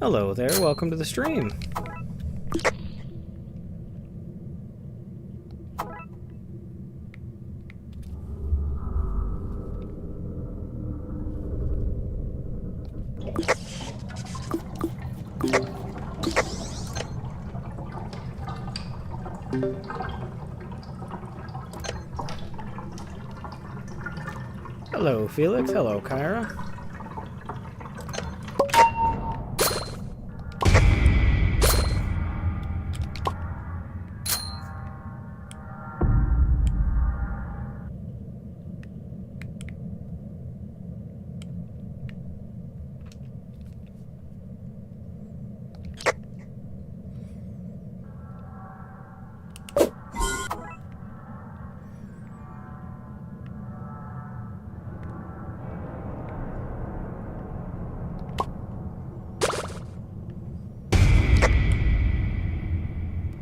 Hello there, welcome to the stream. Hello Felix, hello Kyra.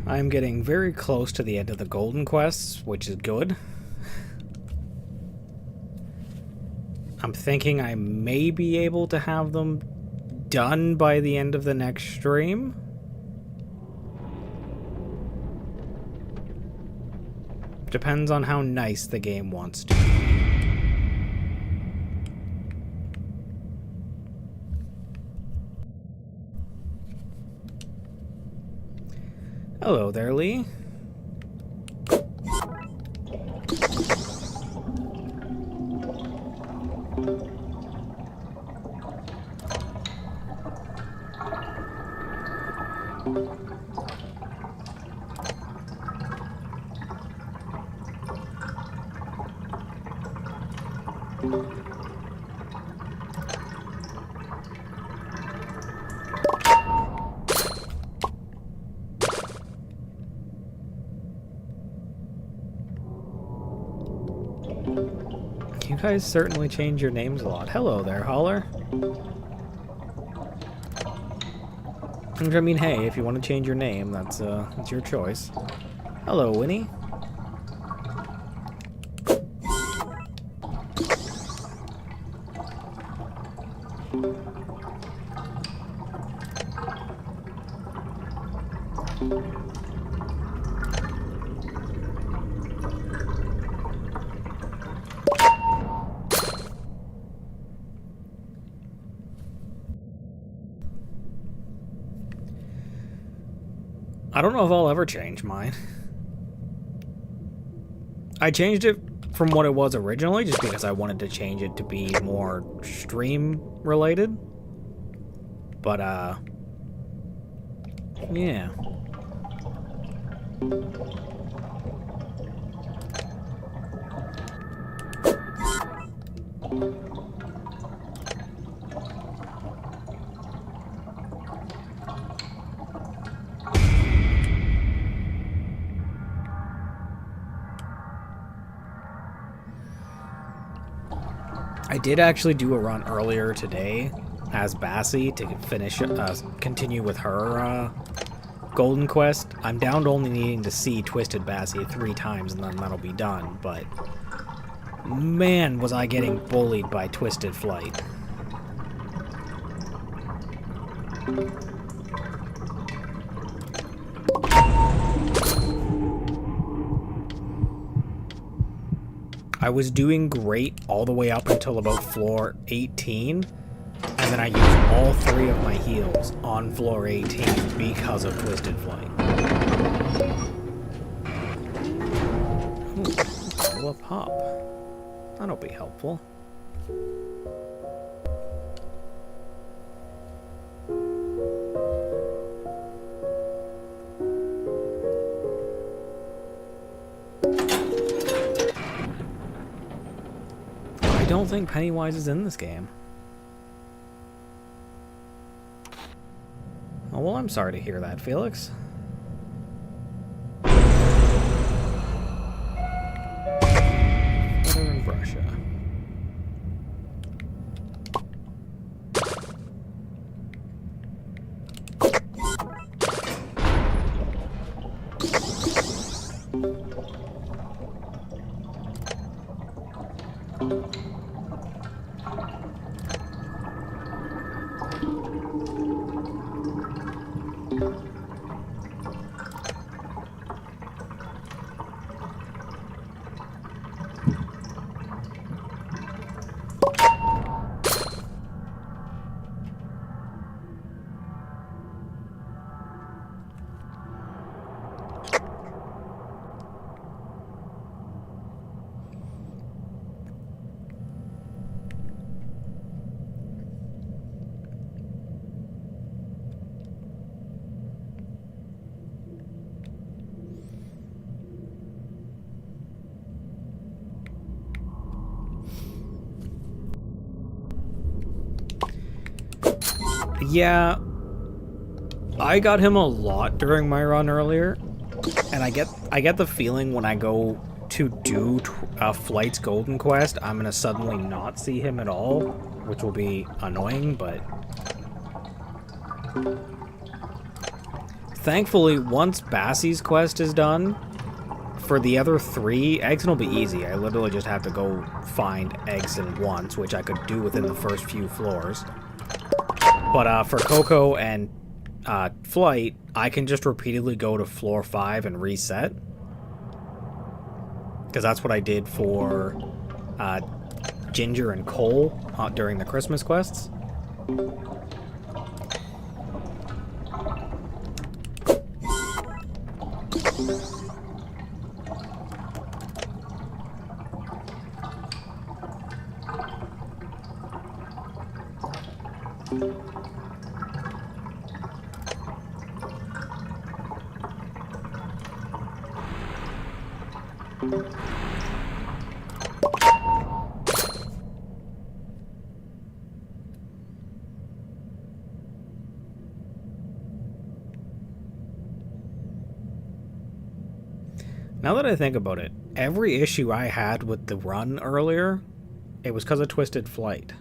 I'm getting very close to the end of the golden quests, which is good. I'm thinking I may be able to have them done by the end of the next stream. Depends on how nice the game wants to be. Hello there, Lee. You guys certainly change your names a lot. Hello there, Holler. I mean, hey, if you want to change your name, that's your choice. Hello, Winnie. I don't know if I'll ever change mine. I changed it from what it was originally just because I wanted to change it to be more stream related. But, yeah. I did actually do a run earlier today as Bassie to finish, continue with her golden quest. I'm down to only needing to see Twisted Bassie 3 times and then that'll be done, but man, was I getting bullied by Twisted Flight. I was doing great all the way up until about floor 18, and then I used all 3 of my heals on floor 18 because of Twisted Flight. Ooh, a pop. That'll be helpful. I don't think Pennywise is in this game. Oh, well, I'm sorry to hear that, Felix. Better in Russia. Yeah, I got him a lot during my run earlier, and I get the feeling when I go to do Flight's Golden Quest, I'm gonna suddenly not see him at all, which will be annoying, but thankfully, once Bassie's quest is done, for the other 3, Eggson will be easy. I literally just have to go find Eggson once, which I could do within the first few floors. But for Coco and Flight, I can just repeatedly go to floor 5 and reset. Because that's what I did for Ginger and Cole during the Christmas quests. Now that I think about it, every issue I had with the run earlier, it was because of Twisted Flight.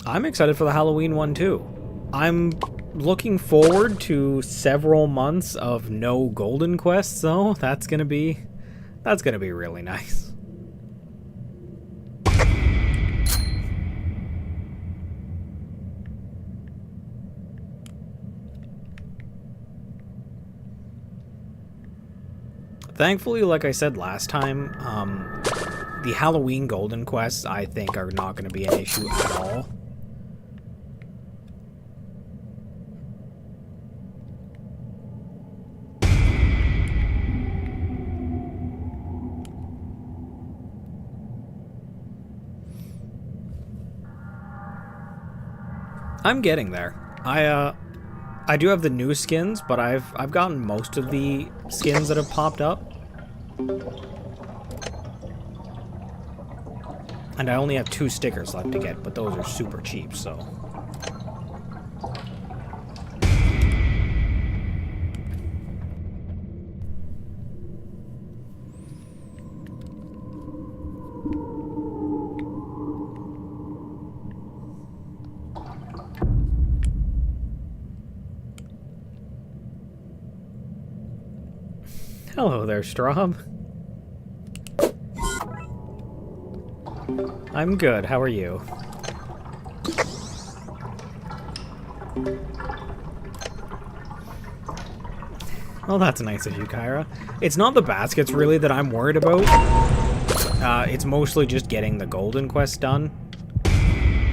I'm excited for the Halloween one too. I'm looking forward to several months of no golden quests though. That's gonna be really nice. Thankfully, like I said last time, the Halloween golden quests I think are not going to be an issue at all. I'm getting there. I do have the new skins, but I've gotten most of the skins that have popped up. And I only have 2 stickers left to get, but those are super cheap, so. Hello there, Straub. I'm good, how are you? Well, that's nice of you, Kyra. It's not the baskets, really, that I'm worried about. It's mostly just getting the golden quest done.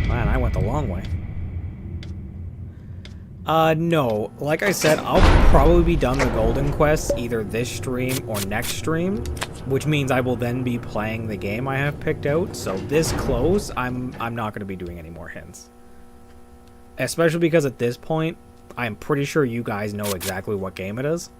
Man, I went the long way. No. Like I said, I'll probably be done the golden quests either this stream or next stream, which means I will then be playing the game I have picked out. So this close, I'm not going to be doing any more hints. Especially because at this point, I'm pretty sure you guys know exactly what game it is.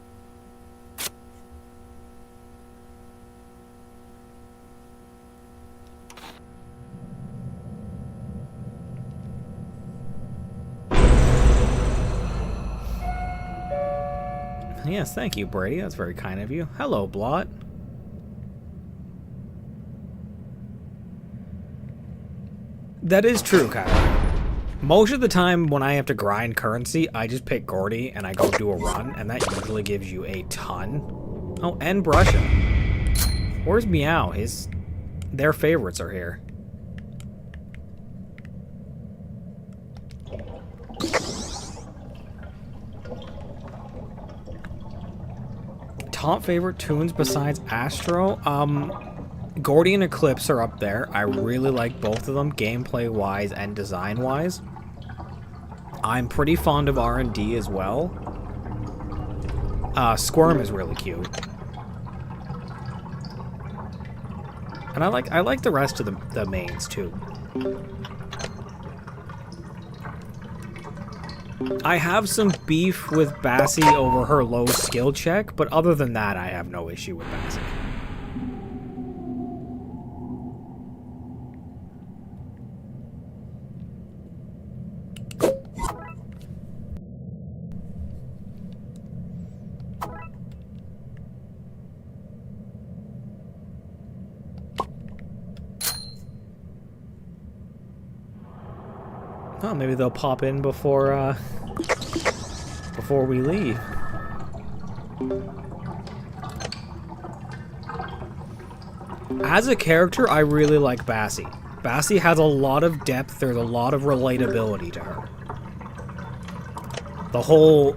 Yes, thank you, Brady. That's very kind of you. Hello, Blot. That is true, Kyle. Most of the time when I have to grind currency, I just pick Gordy and I go do a run, and that usually gives you a ton. Oh, and Brusha. Where's Meow? Their favorites are here. Top favorite tunes besides Astro? Gordy and Eclipse are up there. I really like both of them, gameplay-wise and design-wise. I'm pretty fond of R&D as well. Squirm is really cute. And I like the rest of the mains, too. I have some beef with Bassie over her low skill check, but other than that, I have no issue with Bassie. Oh, maybe they'll pop in before we leave. As a character, I really like Bassie. Bassie has a lot of depth, there's a lot of relatability to her. The whole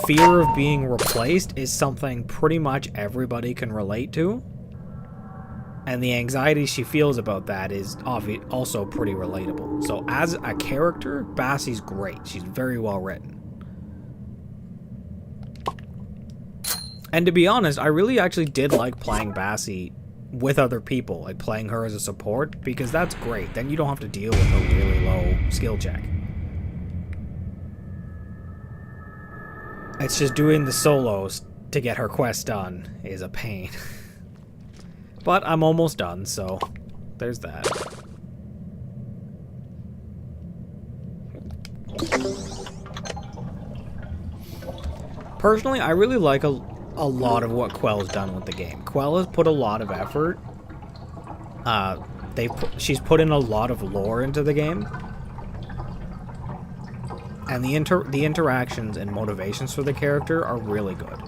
fear of being replaced is something pretty much everybody can relate to. And the anxiety she feels about that is also pretty relatable. So as a character, Bassie's great. She's very well written. And to be honest, I really actually did like playing Bassie with other people, like playing her as a support, because that's great. Then you don't have to deal with a really low skill check. It's just doing the solos to get her quest done is a pain. But I'm almost done, so there's that. Personally, I really like a lot of what Quell's done with the game. Quell has put a lot of effort. She's put in a lot of lore into the game. And the interactions and motivations for the character are really good.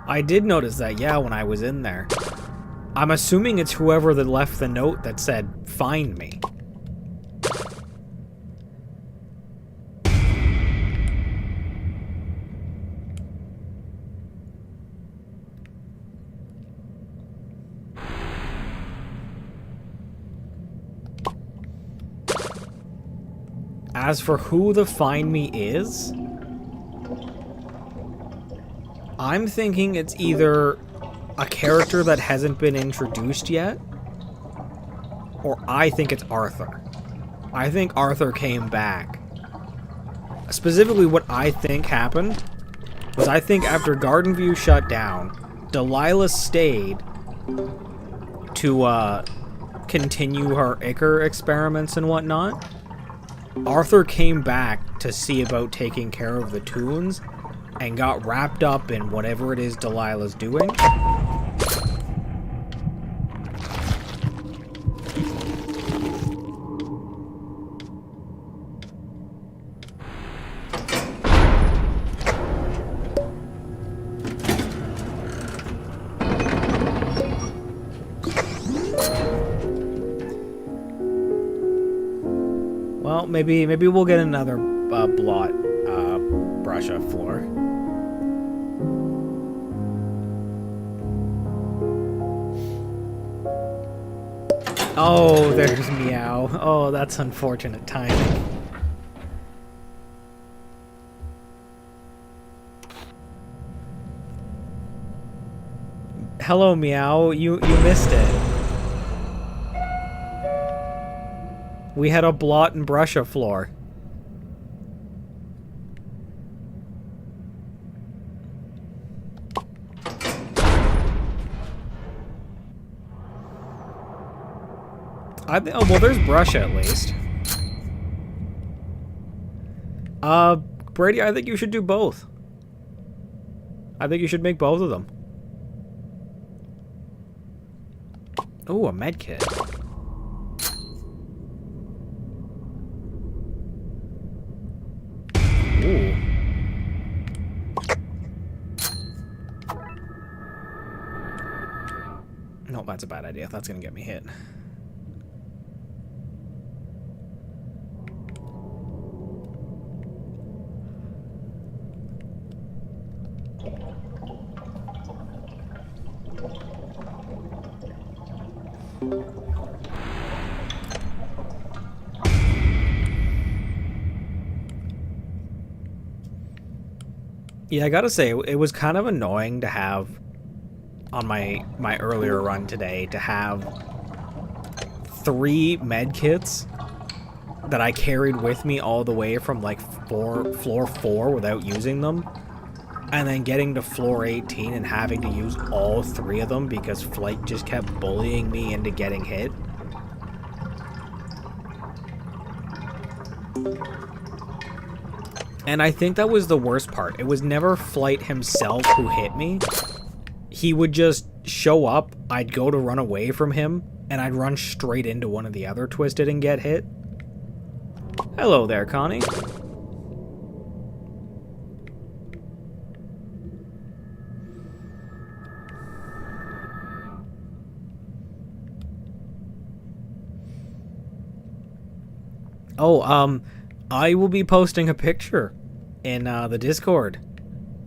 I did notice that, yeah, when I was in there. I'm assuming it's whoever that left the note that said, "Find me." As for who the Find Me is, I'm thinking it's either a character that hasn't been introduced yet, or I think it's Arthur. I think Arthur came back. Specifically, what I think happened was I think after Gardenview shut down, Delilah stayed to continue her Ichor experiments and whatnot. Arthur came back to see about taking care of the Toons and got wrapped up in whatever it is Delilah's doing. Well, maybe we'll get another blot brush up floor. Oh, there's Meow. Oh, that's unfortunate timing. Hello, Meow. You missed it. We had a blot and brush up floor. Oh, well, there's brush at least. Brady, I think you should do both. I think you should make both of them. Oh, a med kit. Ooh. No, that's a bad idea. That's gonna get me hit. Yeah, I gotta say, it was kind of annoying to have, on my earlier run today, to have 3 med kits that I carried with me all the way from, like, floor 4 without using them, and then getting to floor 18 and having to use all 3 of them because Flight just kept bullying me into getting hit. And I think that was the worst part. It was never Flight himself who hit me. He would just show up, I'd go to run away from him, and I'd run straight into one of the other Twisted and get hit. Hello there, Connie. Oh, I will be posting a picture in the Discord.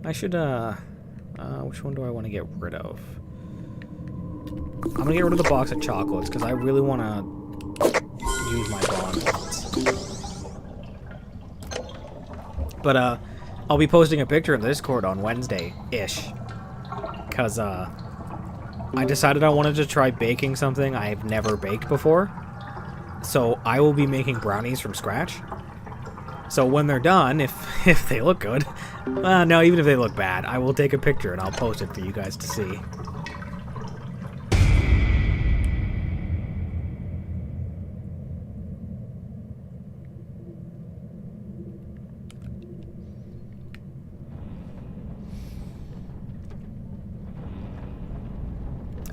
I should, which one do I want to get rid of? I'm gonna get rid of the box of chocolates because I really want to use my bonbons. But, I'll be posting a picture in the Discord on Wednesday-ish. Because, I decided I wanted to try baking something I've never baked before. So I will be making brownies from scratch. So when they're done, if they look good, no, even if they look bad, I will take a picture and I'll post it for you guys to see.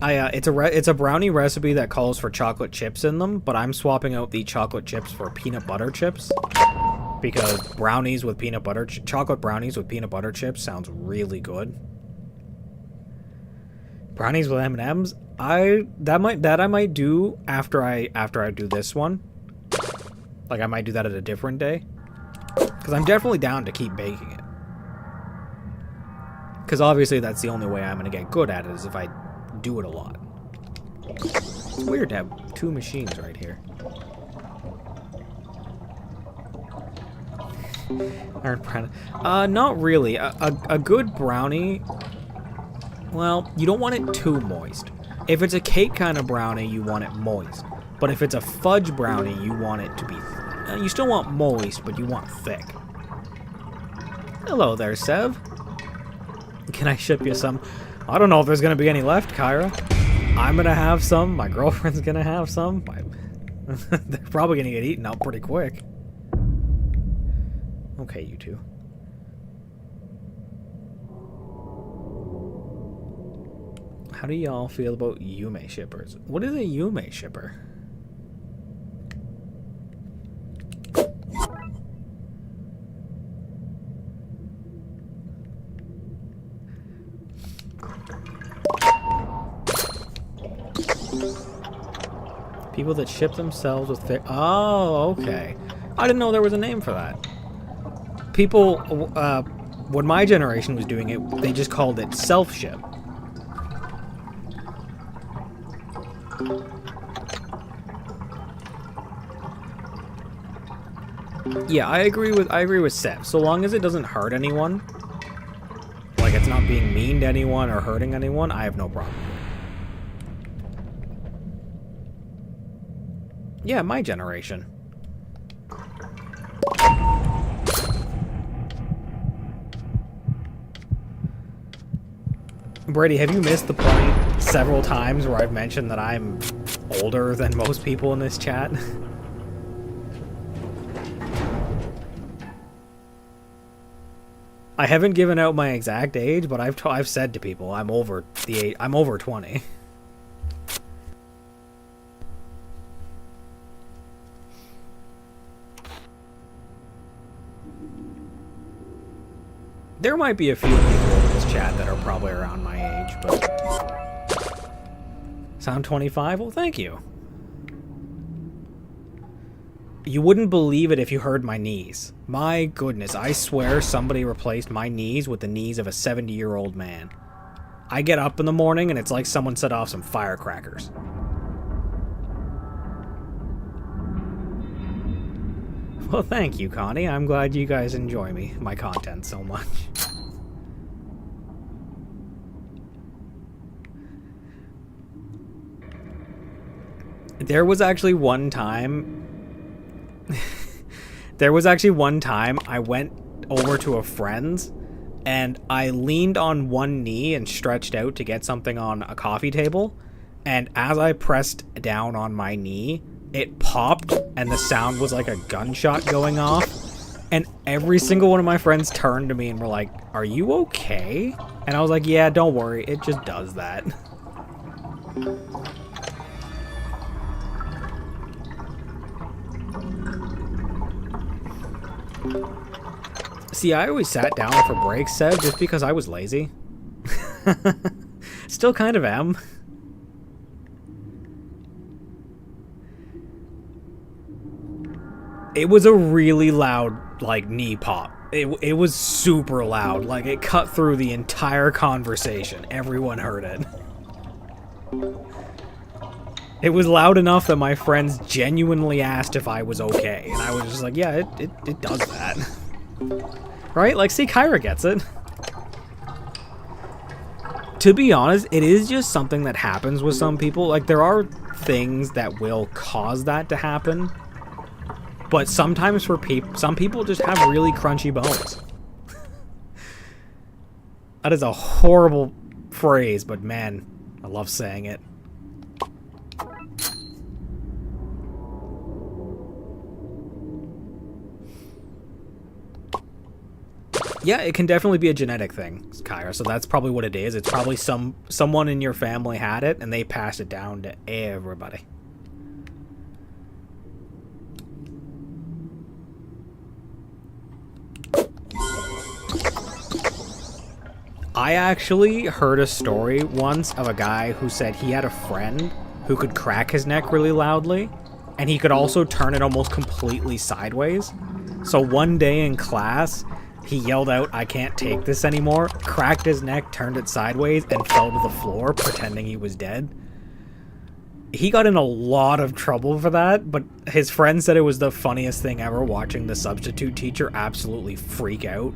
It's a brownie recipe that calls for chocolate chips in them, but I'm swapping out the chocolate chips for peanut butter chips because brownies with peanut butter, chocolate brownies with peanut butter chips sounds really good. Brownies with M&Ms, I might do after I do this one. Like I might do that at a different day because I'm definitely down to keep baking it. Because obviously that's the only way I'm gonna get good at it is if I do it a lot. It's weird to have two machines right here. Not really. A good brownie, well, you don't want it too moist. If it's a cake kind of brownie, you want it moist. But if it's a fudge brownie, you want it to be... you still want moist, but you want thick. Hello there, Sev. Can I ship you some? I don't know if there's going to be any left, Kyra. I'm going to have some. My girlfriend's going to have some. They're probably going to get eaten out pretty quick. Okay, you two. How do y'all feel about Yume shippers? What is a Yume shipper? People that ship themselves with oh, okay. I didn't know there was a name for that. People, when my generation was doing it, they just called it self-ship. Yeah, I agree with Seth. So long as it doesn't hurt anyone, like it's not being mean to anyone or hurting anyone, I have no problem. Yeah, my generation. Brady, have you missed the point several times where I've mentioned that I'm older than most people in this chat? I haven't given out my exact age, but I've said to people I'm over the age. I'm over 20. There might be a few people in this chat that are probably around my age, but... Sound 25? Well, thank you. You wouldn't believe it if you heard my knees. My goodness, I swear somebody replaced my knees with the knees of a 70-year-old man. I get up in the morning and it's like someone set off some firecrackers. Well, thank you, Connie. I'm glad you guys enjoy my content so much. There was actually one time I went over to a friend's and I leaned on one knee and stretched out to get something on a coffee table, and as I pressed down on my knee, it popped and the sound was like a gunshot going off, And every single one of my friends turned to me and were like, "Are you okay?" And I was like, "Yeah, don't worry. It just does that." See, I always sat down for breaks, Seb, just because I was lazy. Still kind of am. It was a really loud, like, knee pop. It was super loud. Like, it cut through the entire conversation. Everyone heard it. It was loud enough that my friends genuinely asked if I was okay. And I was just like, yeah, it does that. Right? Like, see, Kyra gets it. To be honest, it is just something that happens with some people. Like, there are things that will cause that to happen. But sometimes for some people just have really crunchy bones. That is a horrible phrase, but man, I love saying it. Yeah, it can definitely be a genetic thing, Kyra, so that's probably what it is. It's probably someone in your family had it, and they passed it down to everybody. I actually heard a story once of a guy who said he had a friend who could crack his neck really loudly, and he could also turn it almost completely sideways. So one day in class, he yelled out, "I can't take this anymore," cracked his neck, turned it sideways, and fell to the floor, pretending he was dead. He got in a lot of trouble for that, but his friend said it was the funniest thing ever, watching the substitute teacher absolutely freak out.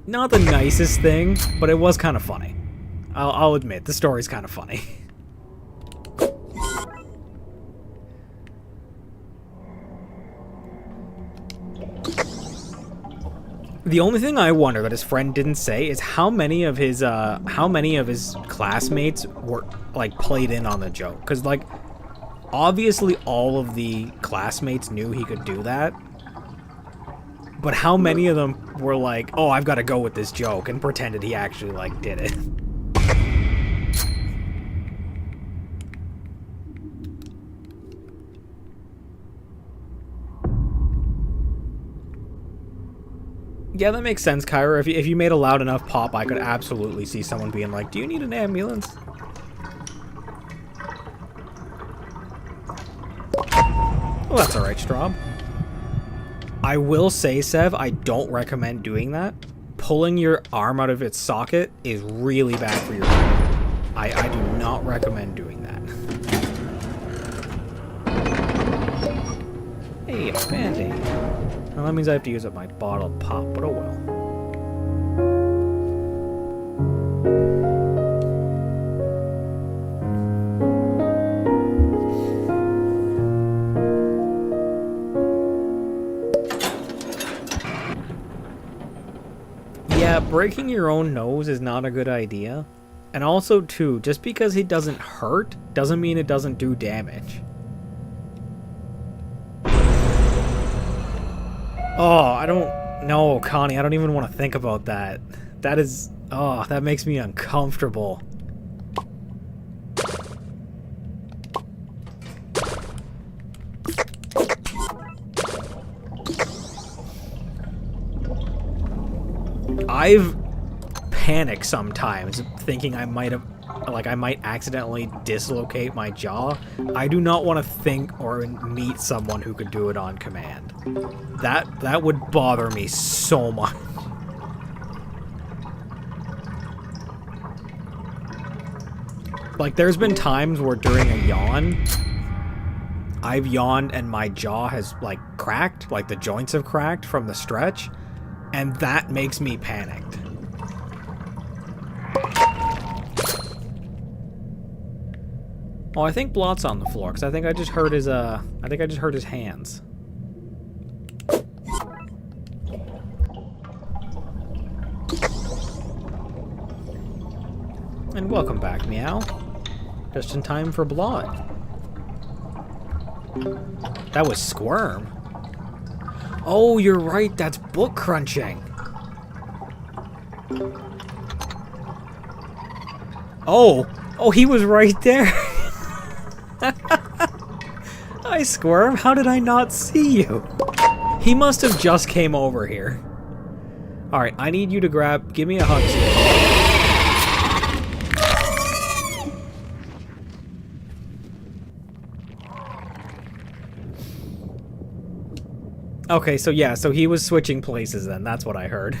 Not the nicest thing, but it was kind of funny. I'll admit, the story's kind of funny. The only thing I wonder that his friend didn't say is how many of his classmates were, like, played in on the joke. Because, like, obviously all of the classmates knew he could do that. But how many of them were like, "Oh, I've got to go with this joke," and pretended he actually, like, did it? Yeah, that makes sense, Kyra. If you made a loud enough pop, I could absolutely see someone being like, "Do you need an ambulance?" Well, that's alright, Straub. I will say, Sev, I don't recommend doing that. Pulling your arm out of its socket is really bad for your brain. I do not recommend doing that. Hey, a Band-Aid. Well, that means I have to use up my bottled pop, but oh well. Yeah, breaking your own nose is not a good idea. And also, too, just because it doesn't hurt doesn't mean it doesn't do damage. Oh, I don't know, Connie, I don't even want to think about that. That is... oh, that makes me uncomfortable. I've panicked sometimes, thinking I might accidentally dislocate my jaw. I do not want to think or meet someone who could do it on command. That would bother me so much. Like, there's been times where during a yawn, I've yawned and my jaw has, like, cracked, like the joints have cracked from the stretch, and that makes me panicked. Oh, I think Blot's on the floor, because I think I just heard his, hands. And welcome back, Meow. Just in time for blood. That was Squirm. Oh, you're right, that's book crunching. Oh, he was right there. Hi, Squirm. How did I not see you? He must have just came over here. Alright, I need you to give me a hug. Okay, so yeah, so he was switching places then. That's what I heard.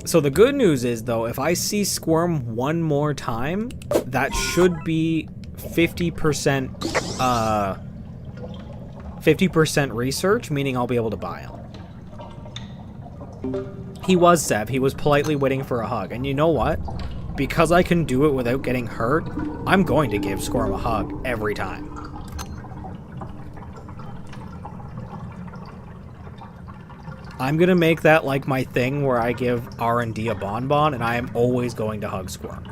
So the good news is, though, if I see Squirm one more time, that should be 50%, 50% research, meaning I'll be able to buy him. He was Sev. He was politely waiting for a hug. And you know what? Because I can do it without getting hurt, I'm going to give Squirm a hug every time. I'm gonna make that like my thing where I give R&D a bonbon, and I am always going to hug Squirm.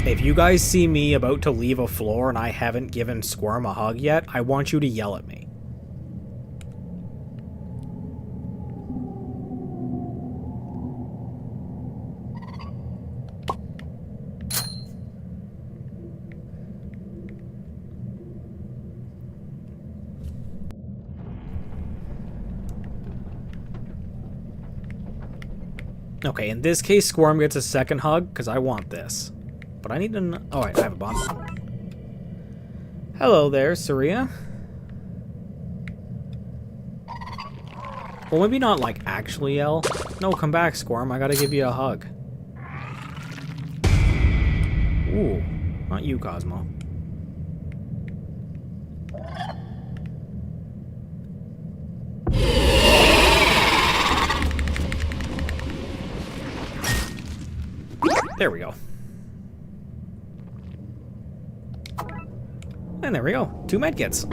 If you guys see me about to leave a floor and I haven't given Squirm a hug yet, I want you to yell at me. Okay, in this case, Squirm gets a second hug, because I want this. But I need to... Oh, I have a bonbon. Hello there, Saria. Well, maybe not, like, actually yell. No, come back, Squirm. I gotta give you a hug. Ooh, not you, Cosmo. There we go. And there we go. 2 medkits.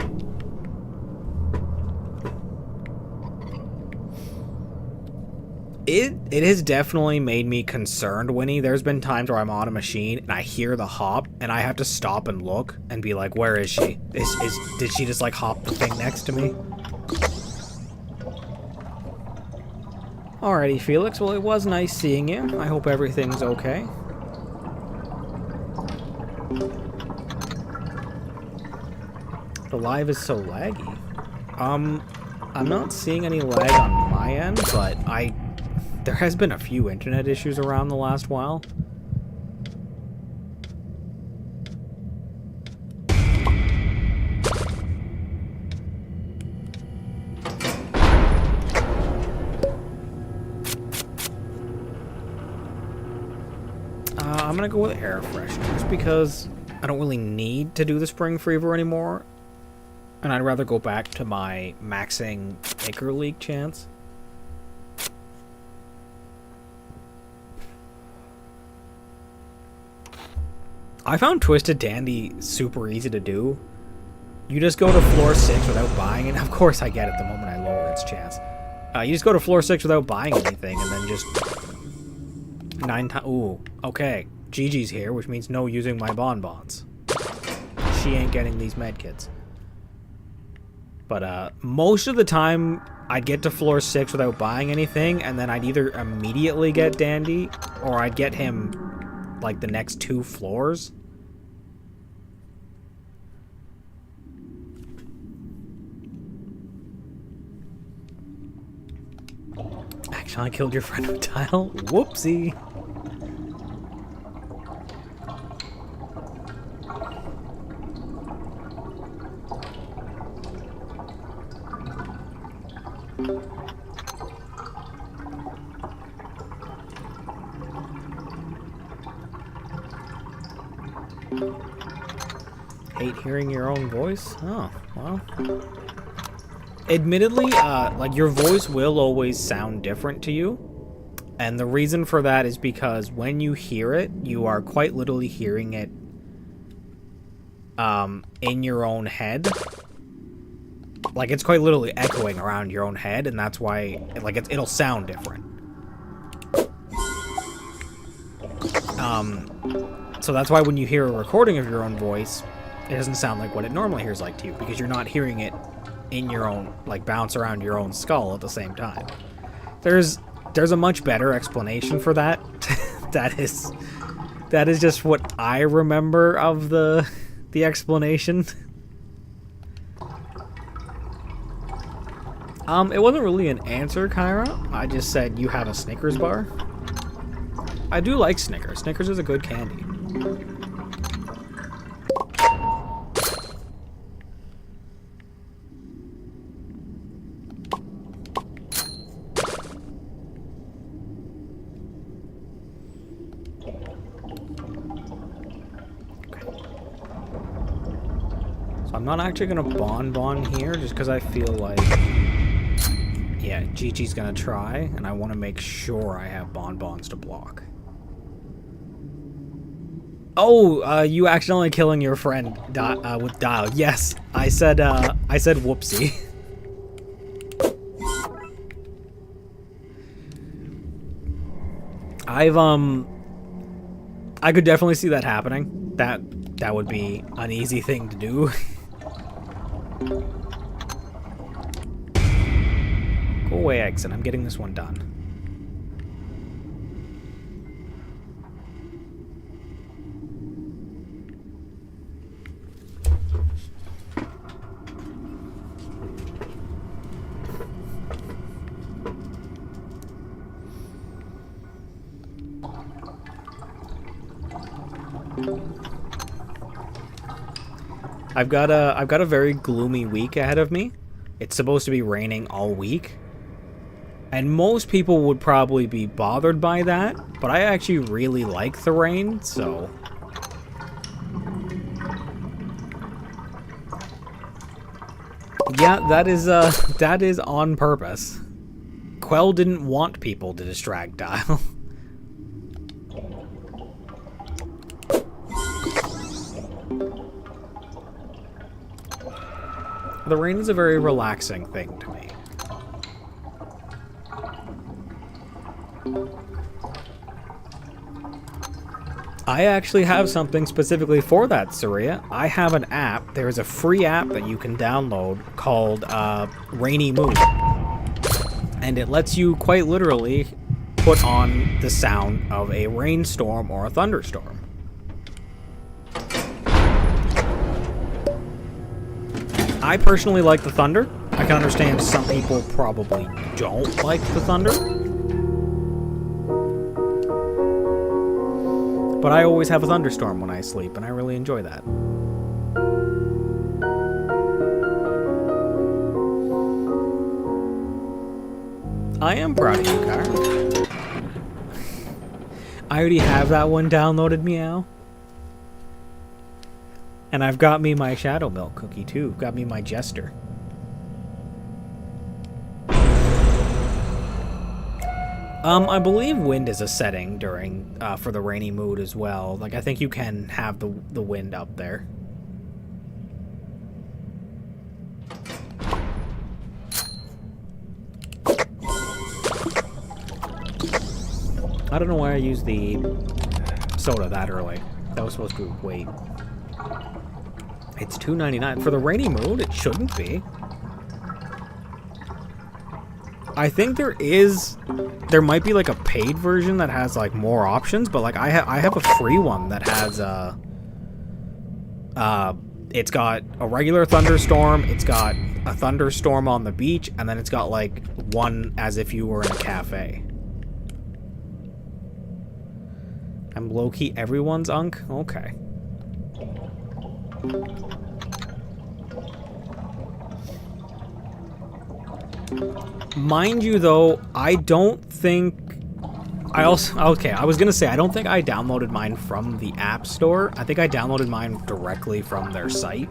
It has definitely made me concerned, Winnie. There's been times where I'm on a machine and I hear the hop and I have to stop and look and be like, where is she? Did she just like hop the thing next to me? Alrighty, Felix. Well, it was nice seeing you. I hope everything's okay. The live is so laggy. I'm not seeing any lag on my end, but there has been a few internet issues around the last while. I'm gonna go with air freshener just because I don't really need to do the spring fever anymore, and I'd rather go back to my maxing Acre League chance. I found Twisted Dandy super easy to do. You just go to floor 6 without buying it. Of course I get it the moment I lower its chance. You just go to floor 6 without buying anything and then just 9 times. Ooh, okay. Gigi's here, which means no using my bonbons. She ain't getting these medkits. But most of the time, I'd get to floor 6 without buying anything, and then I'd either immediately get Dandy, or I'd get him, like, the next 2 floors. Actually, I killed your friend with tile. Whoopsie. Hate hearing your own voice? Oh, well. Admittedly, like, your voice will always sound different to you. And the reason for that is because when you hear it, you are quite literally hearing it in your own head. Like, it's quite literally echoing around your own head, and that's why, like, it'll sound different. So that's why when you hear a recording of your own voice, it doesn't sound like what it normally hears like to you, because you're not hearing it in your own, like, bounce around your own skull at the same time. There's a much better explanation for that. that is just what I remember of the explanation. It wasn't really an answer, Kyra. I just said you have a Snickers bar. I do like Snickers. Snickers is a good candy. I'm not actually going to Bon here, just because I feel like... Yeah, Gigi's going to try, and I want to make sure I have Bonbons to block. Oh, you accidentally killing your friend with Dial. Yes, I said whoopsie. I could definitely see that happening. That would be an easy thing to do. Go away, Exit. I'm getting this one done. I've got a very gloomy week ahead of me. It's supposed to be raining all week. And most people would probably be bothered by that, but I actually really like the rain, so... Yeah, that is on purpose. Quell didn't want people to distract Dial. The rain is a very relaxing thing to me. I actually have something specifically for that, Saria. I have an app. There is a free app that you can download called Rainy Mood. And it lets you quite literally put on the sound of a rainstorm or a thunderstorm. I personally like the thunder. I can understand some people probably don't like the thunder. But I always have a thunderstorm when I sleep, and I really enjoy that. I am proud of you, Kyra. I already have that one downloaded, Meow. And I've got me my Shadow Milk cookie, too. Got me my Jester. I believe wind is a setting during, for the rainy mood as well. Like, I think you can have the wind up there. I don't know why I used the soda that early. That was supposed to wait. It's $2.99. For the rainy mood, it shouldn't be. I think there might be like a paid version that has like more options, but like I have a free one that has it's got a regular thunderstorm, it's got a thunderstorm on the beach, and then it's got like one as if you were in a cafe. I'm low-key everyone's unk? Okay. Mind you, though, I don't think... I was gonna say, I don't think I downloaded mine from the App Store. I think I downloaded mine directly from their site.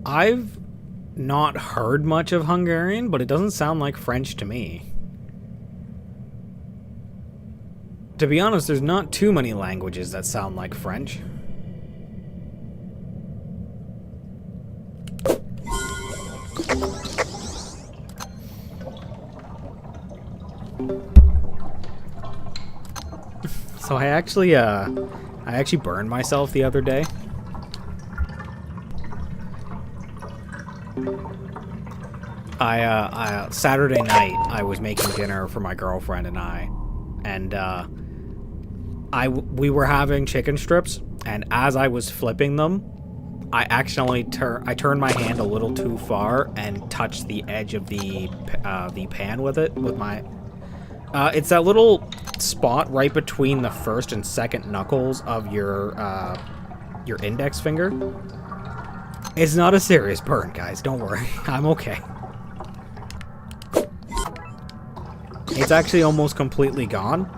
I've not heard much of Hungarian, but it doesn't sound like French to me. To be honest, there's not too many languages that sound like French. So I actually burned myself the other day. Saturday night, I was making dinner for my girlfriend and I, and we were having chicken strips, and as I was flipping them, I accidentally turned my hand a little too far and touched the edge of the pan with it with my. It's that little spot right between the first and second knuckles of your index finger. It's not a serious burn, guys. Don't worry. I'm okay. It's actually almost completely gone.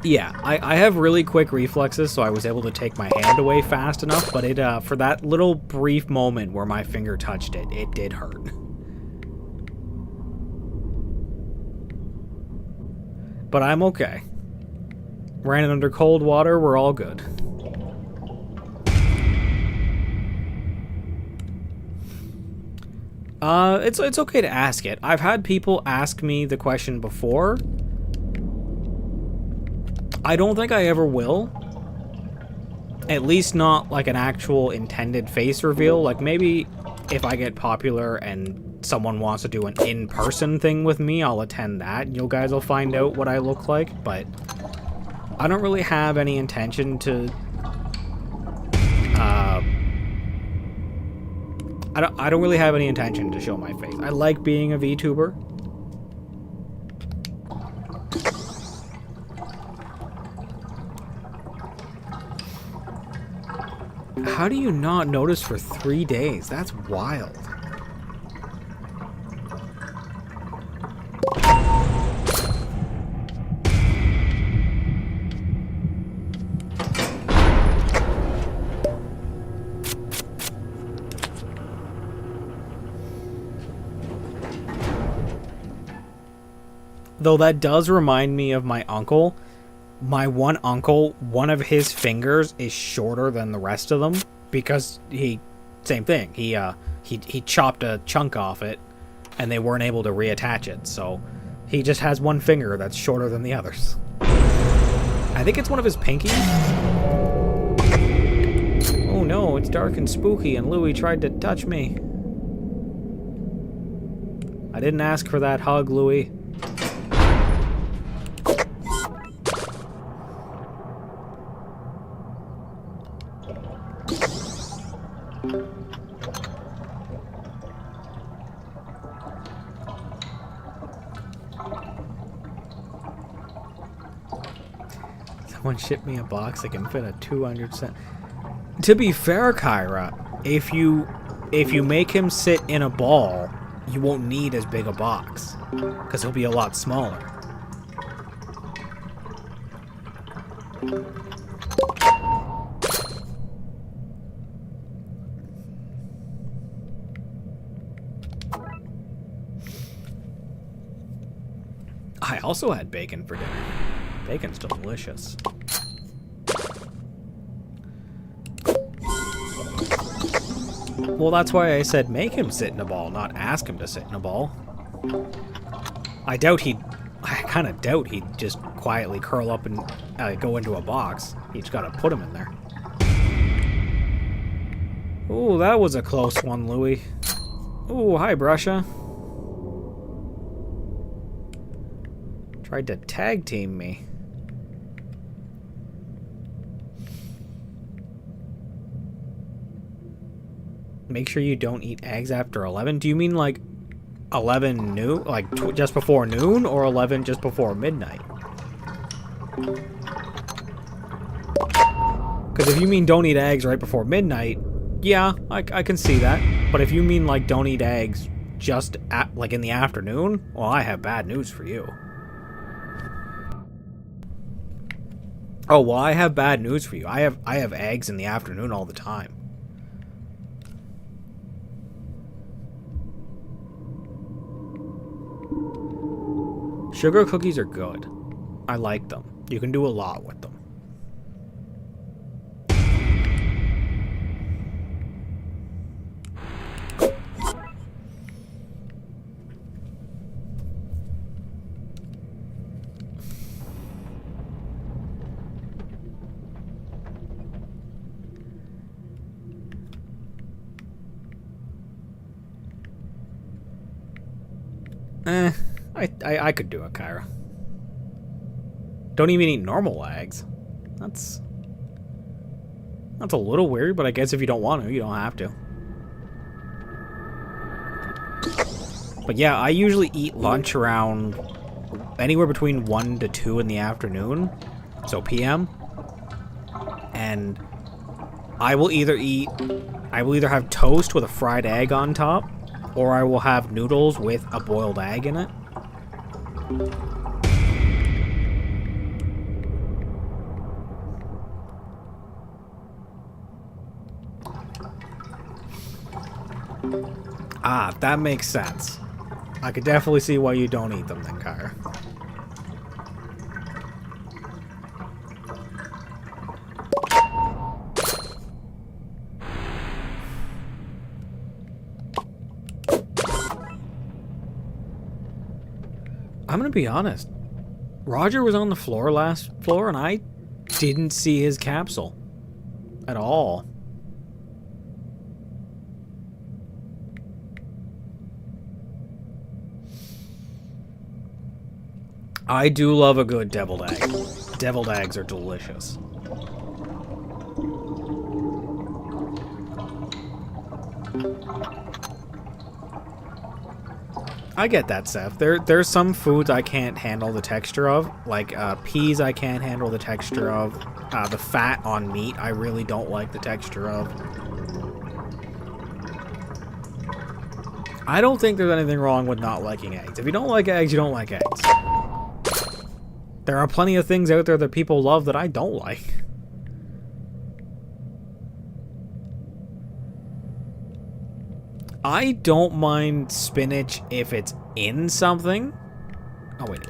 Yeah, I have really quick reflexes, so I was able to take my hand away fast enough, but it for that little brief moment where my finger touched it, it did hurt. But I'm okay. Ran it under cold water, we're all good. It's okay to ask it. I've had people ask me the question before. I don't think I ever will. At least not like an actual intended face reveal. Like maybe if I get popular and someone wants to do an in-person thing with me, I'll attend that. You guys will find out what I look like, but I don't really have any intention to I don't really have any intention to show my face. I like being a VTuber. How do you not notice for 3 days? That's wild. Though that does remind me of my uncle. My one uncle, one of his fingers is shorter than the rest of them because same thing. He chopped a chunk off it and they weren't able to reattach it. So he just has one finger that's shorter than the others. I think it's one of his pinkies. Oh no, it's dark and spooky and Louie tried to touch me. I didn't ask for that hug, Louie. Someone shipped me a box that can fit a 200 cent. To be fair, Kyra, if you make him sit in a ball, you won't need as big a box because he'll be a lot smaller. I also had bacon for dinner. Bacon's delicious. Well, that's why I said make him sit in a ball, not ask him to sit in a ball. I kind of doubt he'd just quietly curl up and go into a box. You just gotta put him in there. Ooh, that was a close one, Louie. Ooh, hi, Brusha. Tried to tag team me. Make sure you don't eat eggs after 11. Do you mean like 11 noon? Like just before noon or 11 just before midnight? Because if you mean don't eat eggs right before midnight, yeah, I can see that. But if you mean like don't eat eggs just like in the afternoon, well, I have bad news for you. Oh, well, I have bad news for you. I have eggs in the afternoon all the time. Sugar cookies are good. I like them. You can do a lot with them. I could do it, Kyra. Don't even eat normal eggs. That's a little weird, but I guess if you don't want to, you don't have to. But yeah, I usually eat lunch around anywhere between 1 to 2 in the afternoon, so PM. And I will either have toast with a fried egg on top, or I will have noodles with a boiled egg in it. Ah, that makes sense. I could definitely see why you don't eat them then, Kyra. I'm gonna be honest. Roger was on the last floor, and I didn't see his capsule at all. I do love a good deviled egg. Deviled eggs are delicious. I get that, Seth. There's some foods I can't handle the texture of. Like, peas I can't handle the texture of. The fat on meat I really don't like the texture of. I don't think there's anything wrong with not liking eggs. If you don't like eggs, you don't like eggs. There are plenty of things out there that people love that I don't like. I don't mind spinach if it's in something. Oh, wait.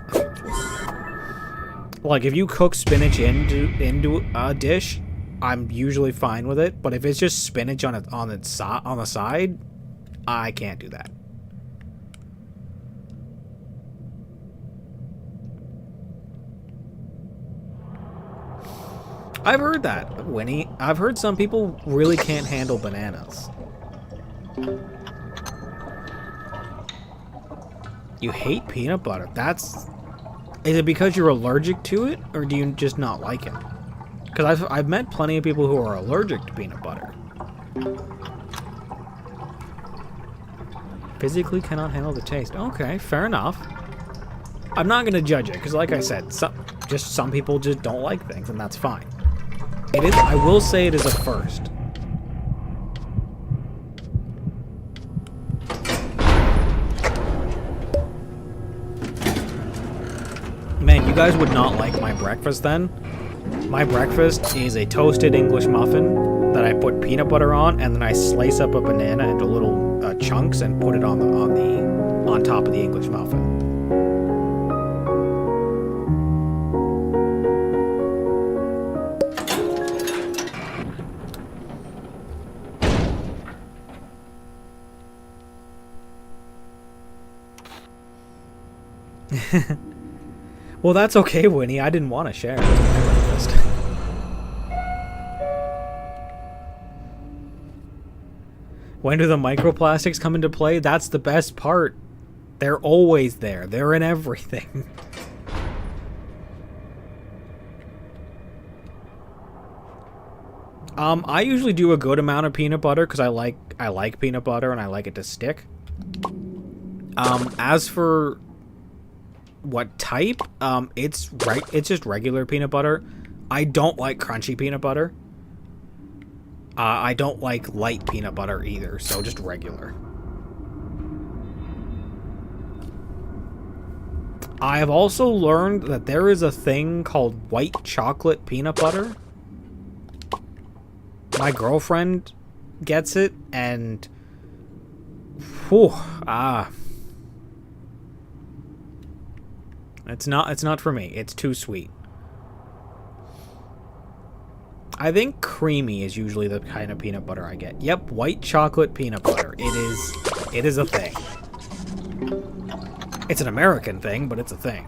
Like, if you cook spinach into a dish, I'm usually fine with it. But if it's just spinach on the side, I can't do that. I've heard that, Winnie. I've heard some people really can't handle bananas. You hate peanut butter. Is it because you're allergic to it, or do you just not like it? Because I've met plenty of people who are allergic to peanut butter. Physically cannot handle the taste. Okay, fair enough. I'm not gonna judge it, because like I said, some people just don't like things, and that's fine. I will say it is a first. Man, you guys would not like my breakfast then. My breakfast is a toasted English muffin that I put peanut butter on, and then I slice up a banana into little chunks and put it on top of the English muffin. Well, that's okay, Winnie. I didn't want to share. It was my breakfast. When do the microplastics come into play? That's the best part. They're always there. They're in everything. I usually do a good amount of peanut butter because I like peanut butter and I like it to stick. As for what type, it's just regular peanut butter. I don't like crunchy peanut butter. I don't like light peanut butter either, so just regular. I have also learned that there is a thing called white chocolate peanut butter. My girlfriend gets it, and It's not for me. It's too sweet. I think creamy is usually the kind of peanut butter I get. Yep, white chocolate peanut butter. It is a thing. It's an American thing, but it's a thing.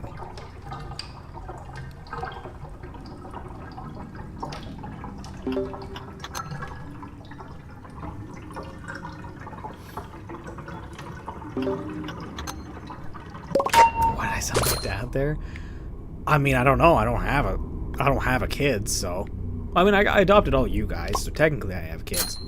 Why did I sound like that there? I mean, I don't know. I don't have a kid, so. I mean, I adopted all you guys, so technically I have kids.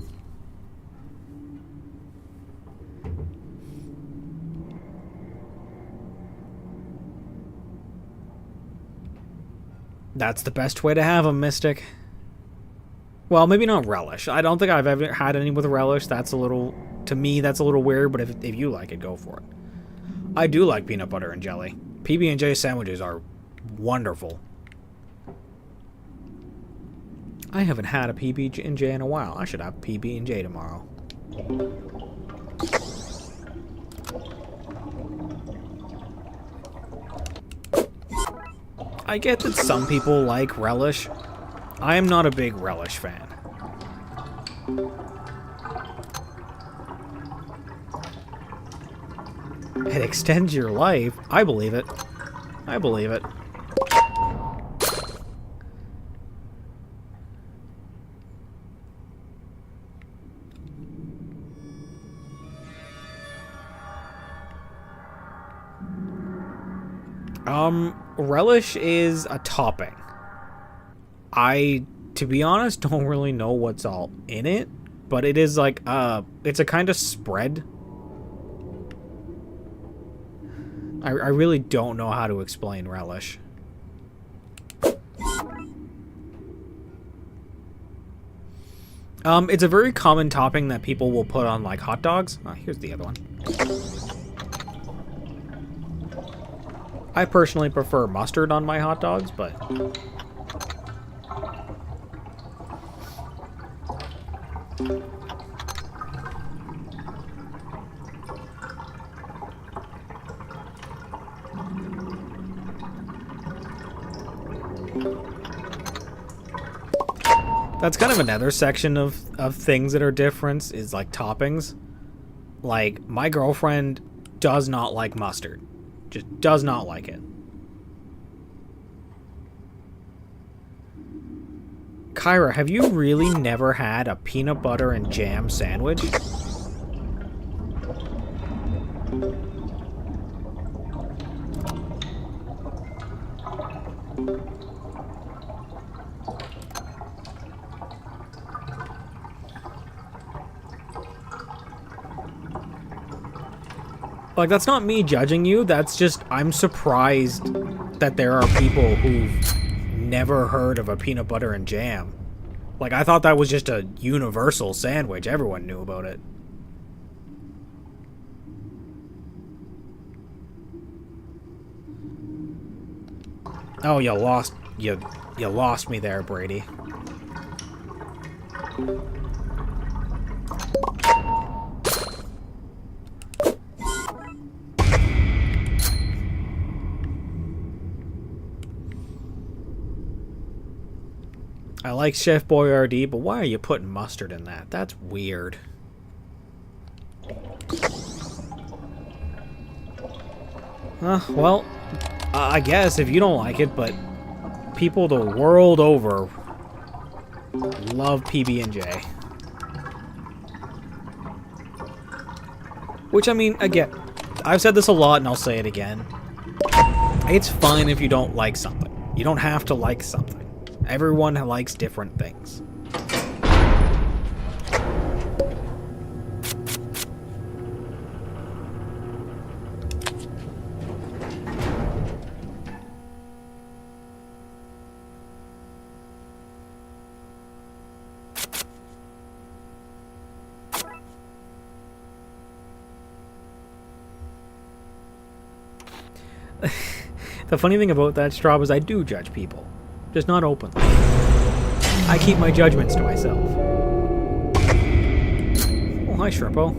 That's the best way to have them, Mystic. Well, maybe not relish. I don't think I've ever had any with relish. That's a little, to me, that's a little weird, but if you like it, go for it. I do like peanut butter and jelly. PB&J sandwiches are wonderful. I haven't had a PB&J in a while. I should have PB&J tomorrow. I get that some people like relish. I am not a big relish fan. It extends your life. I believe it. I believe it. Relish is a topping. To be honest, don't really know what's all in it, but it is like, it's a kind of spread. I really don't know how to explain relish. It's a very common topping that people will put on, like, hot dogs. Oh, here's the other one. I personally prefer mustard on my hot dogs, but... That's kind of another section of things that are different, is like toppings. Like, my girlfriend does not like mustard. Just does not like it. Kyra, have you really never had a peanut butter and jam sandwich? Like, that's not me judging you, that's just, I'm surprised that there are people who've never heard of a peanut butter and jam. Like, I thought that was just a universal sandwich, everyone knew about it. Oh, you lost me there, Brady. I like Chef Boyardee, but why are you putting mustard in that? That's weird. Well, I guess if you don't like it, but people the world over love PB&J. Which, I mean, again, I've said this a lot and I'll say it again. It's fine if you don't like something. You don't have to like something. Everyone likes different things. The funny thing about that, Straub, is I do judge people. Just not openly. I keep my judgments to myself. Oh, hi, Shrimpo.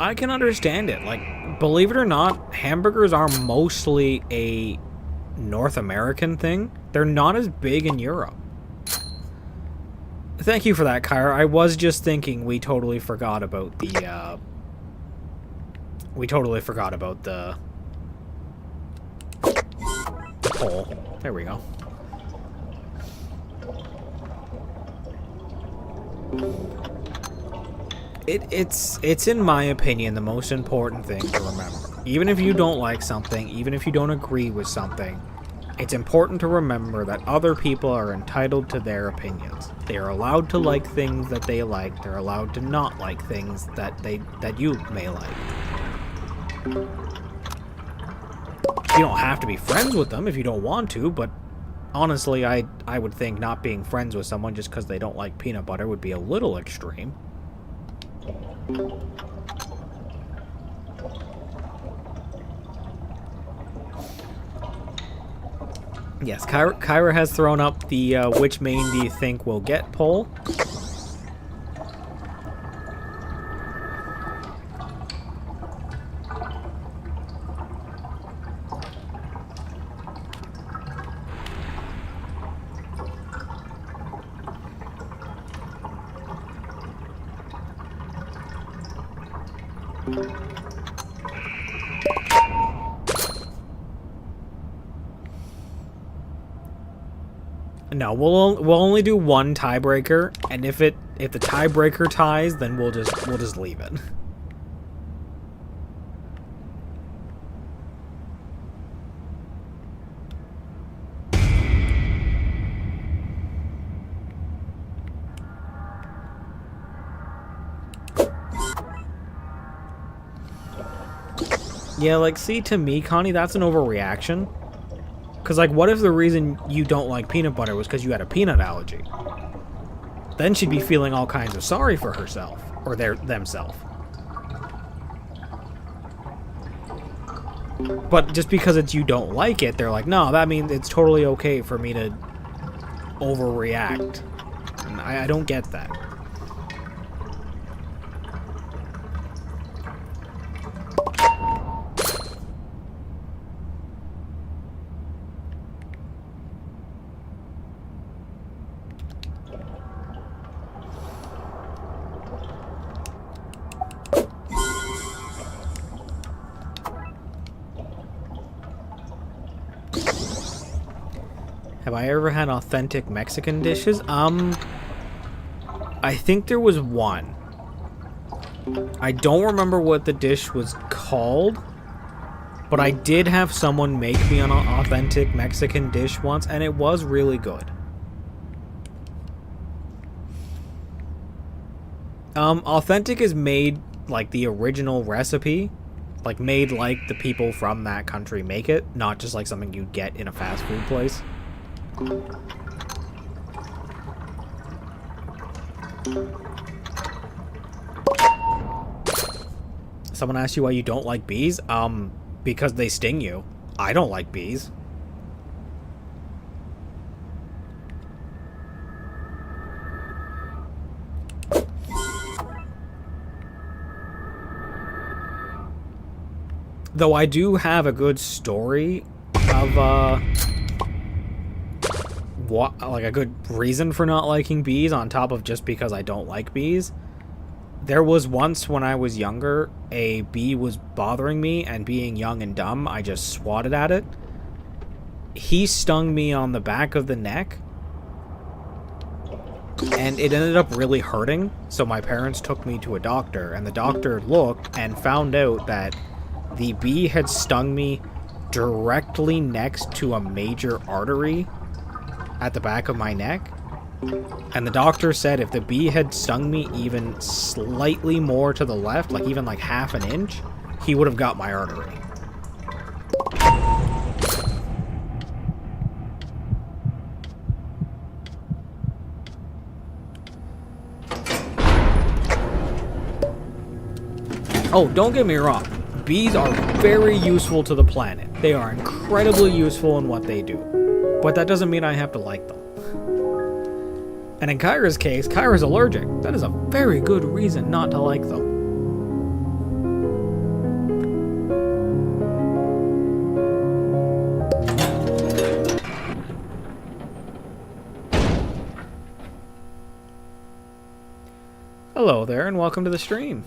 I can understand it. Like, believe it or not, hamburgers are mostly a North American thing. They're not as big in Europe. Thank you for that, Kyra. I was just thinking we totally forgot about the, poll. There we go. It's in my opinion the most important thing to remember. Even if you don't like something, even if you don't agree with something, it's important to remember that other people are entitled to their opinions. They are allowed to like things that they like. They're allowed to not like things that you may like. You don't have to be friends with them if you don't want to, but honestly, I would think not being friends with someone just because they don't like peanut butter would be a little extreme. Yes, Kyra has thrown up the which main do you think will get poll. No, we'll only do one tiebreaker, and if the tiebreaker ties, then we'll just leave it. Yeah, like, see, to me, Connie, that's an overreaction. Because, like, what if the reason you don't like peanut butter was because you had a peanut allergy? Then she'd be feeling all kinds of sorry for herself. Or themselves. But just because it's you don't like it, they're like, no, that means it's totally okay for me to overreact. And I don't get that. Have I ever had authentic Mexican dishes? I think there was one. I don't remember what the dish was called, but I did have someone make me an authentic Mexican dish once, and it was really good. Authentic is made like the original recipe, like made like the people from that country make it, not just like something you get in a fast food place. Someone asked you why you don't like bees? Because they sting you. I don't like bees. Though I do have a good story of, like a good reason for not liking bees on top of just because I don't like bees. There was once when I was younger, a bee was bothering me, and being young and dumb, I just swatted at it. He stung me on the back of the neck, and it ended up really hurting, so my parents took me to a doctor, and the doctor looked and found out that the bee had stung me directly next to a major artery at the back of my neck. And the doctor said if the bee had stung me even slightly more to the left, like even like half an inch, he would have got my artery. Oh, don't get me wrong. Bees are very useful to the planet. They are incredibly useful in what they do. But that doesn't mean I have to like them. And in Kyra's case, Kyra's allergic. That is a very good reason not to like them. there, and welcome to the stream.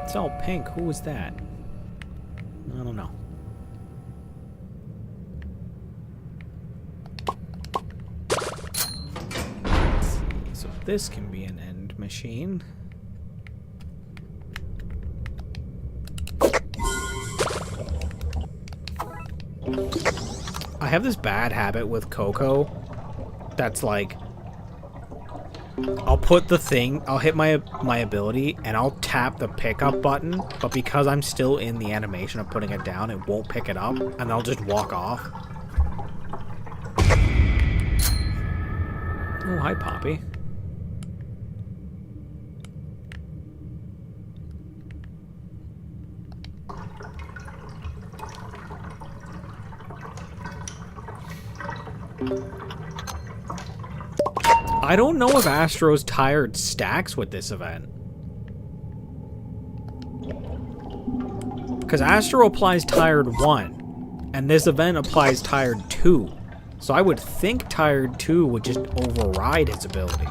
It's all pink. Who was that? I don't know. So this can be an end machine. I have this bad habit with Coco that's like, I'll put the thing, I'll hit my ability and I'll tap the pickup button, but because I'm still in the animation of putting it down, it won't pick it up and I'll just walk off. Oh, hi Poppy. I don't know if Astro's tired stacks with this event. Because Astro applies tired 1, and this event applies tired 2. So I would think tired 2 would just override his ability.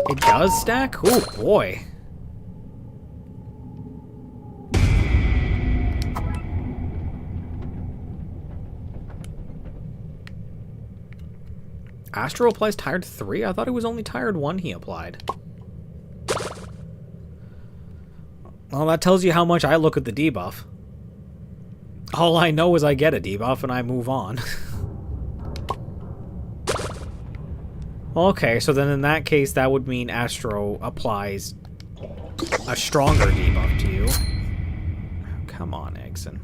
It does stack? Oh boy. Astro applies tired 3? I thought it was only tired 1 he applied. Well, that tells you how much I look at the debuff. All I know is I get a debuff and I move on. Okay, so then in that case, that would mean Astro applies a stronger debuff to you. Come on, Exon.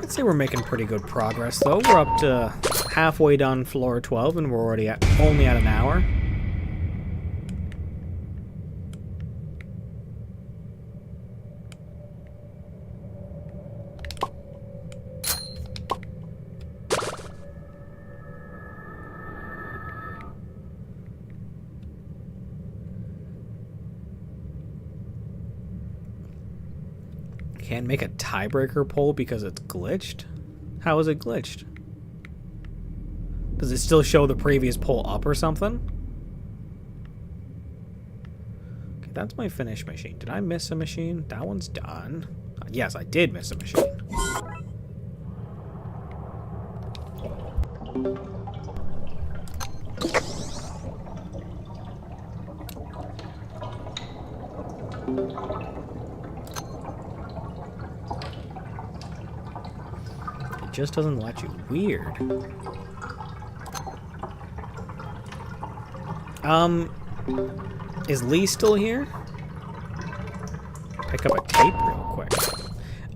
I'd say we're making pretty good progress, though. We're up to halfway done floor 12, and we're already only at an hour. Can't make a tiebreaker poll because it's glitched? How is it glitched? Does it still show the previous poll up or something? Okay, that's my finish machine. Did I miss a machine? That one's done. Yes, I did miss a machine. Just doesn't let you. Weird. Is Lee still here? Pick up a tape real quick.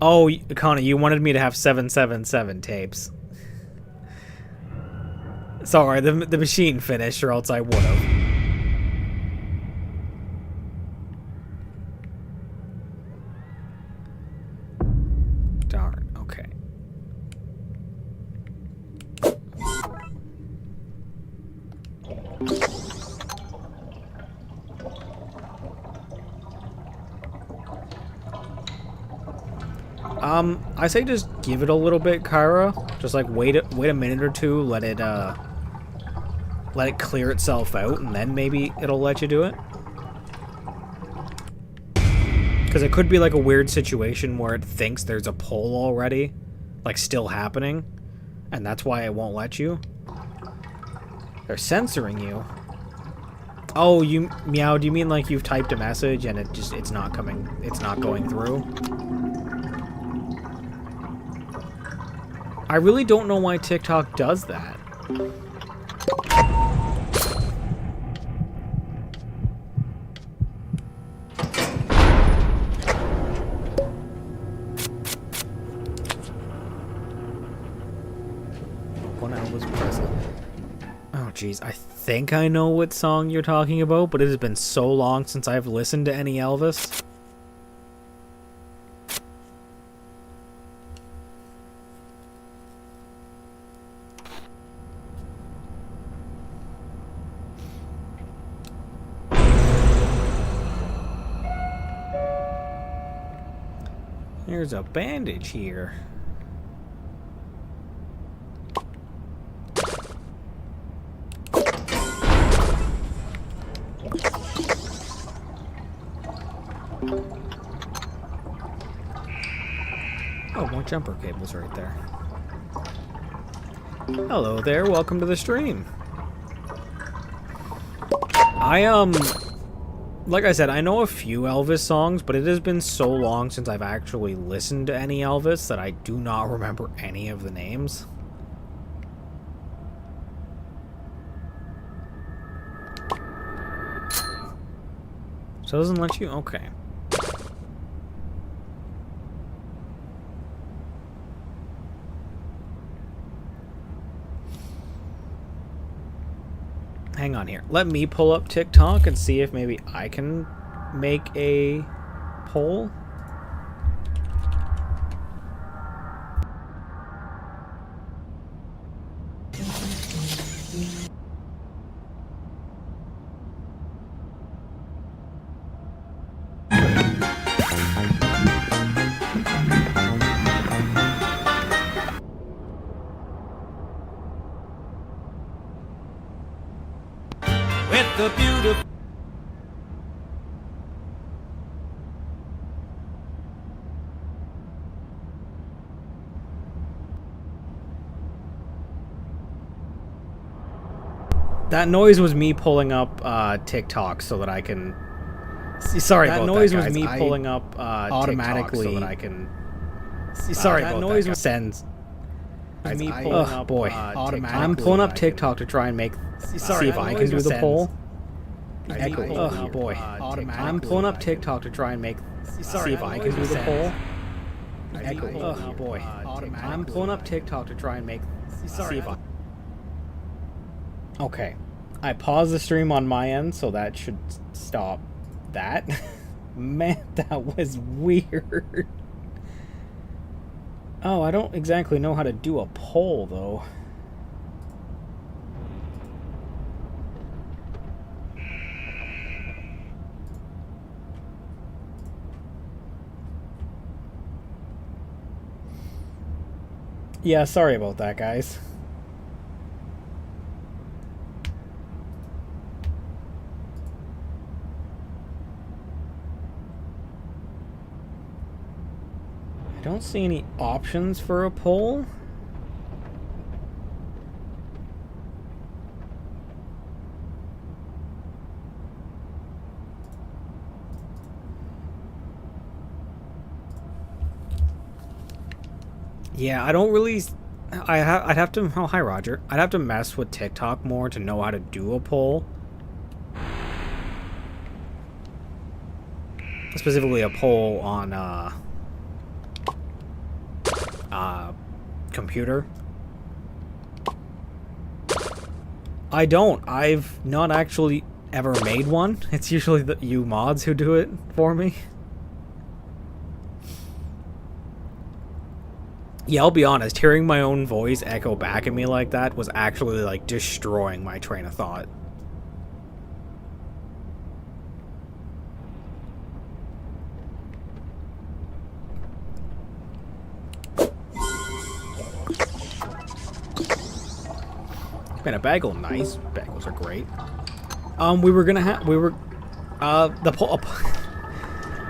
Oh, Connor, you wanted me to have 777 tapes. Sorry, the machine finished, or else I would have. I say just give it a little bit, Kyra. Just like wait a minute or two, let it clear itself out, and then maybe it'll let you do it. Because it could be like a weird situation where it thinks there's a poll already, like still happening, and that's why it won't let you. They're censoring you. Oh, you Meow, do you mean like you've typed a message and it's not going through? I really don't know why TikTok does that. Elvis Presley. Oh, jeez. I think I know what song you're talking about, but it has been so long since I've listened to any Elvis. There's a bandage here. Oh, more jumper cables right there. Hello there, welcome to the stream. Like I said, I know a few Elvis songs, but it has been so long since I've actually listened to any Elvis that I do not remember any of the names. So it doesn't let you? Okay. Hang on here. Let me pull up TikTok and see if maybe I can make a poll. The beautiful That noise was me pulling up TikTok so that I can. Sorry about that. That noise was me pulling up automatically so that I can. Sorry about that. That noise was sends. Me pulling up boy. Automatically. I'm pulling up TikTok to try and make. See if I can do the poll. Echo. Oh boy. I'm pulling up TikTok to try and make. See if I can do the poll. Echo. Oh boy. I'm pulling up TikTok to try and make. See if I. Okay. I paused the stream on my end, so that should stop that. Man, that was weird. Oh, I don't exactly know how to do a poll, though. Yeah, sorry about that, guys. I don't see any options for a poll. Yeah, I don't really. I'd have to. Oh, hi, Roger. I'd have to mess with TikTok more to know how to do a poll. Specifically, a poll on computer. I don't. I've not actually ever made one. It's usually you mods who do it for me. Yeah, I'll be honest, hearing my own voice echo back at me like that was actually, like, destroying my train of thought. Man, a bagel, nice. Bagels are great. We were gonna have, the poll,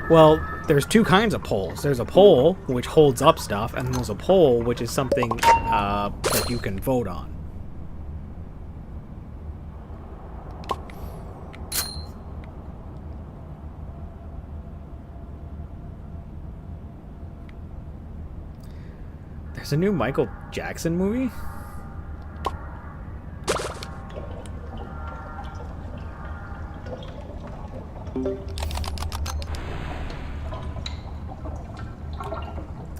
well, there's two kinds of polls. There's a poll, which holds up stuff, and there's a poll, which is something, that you can vote on. There's a new Michael Jackson movie?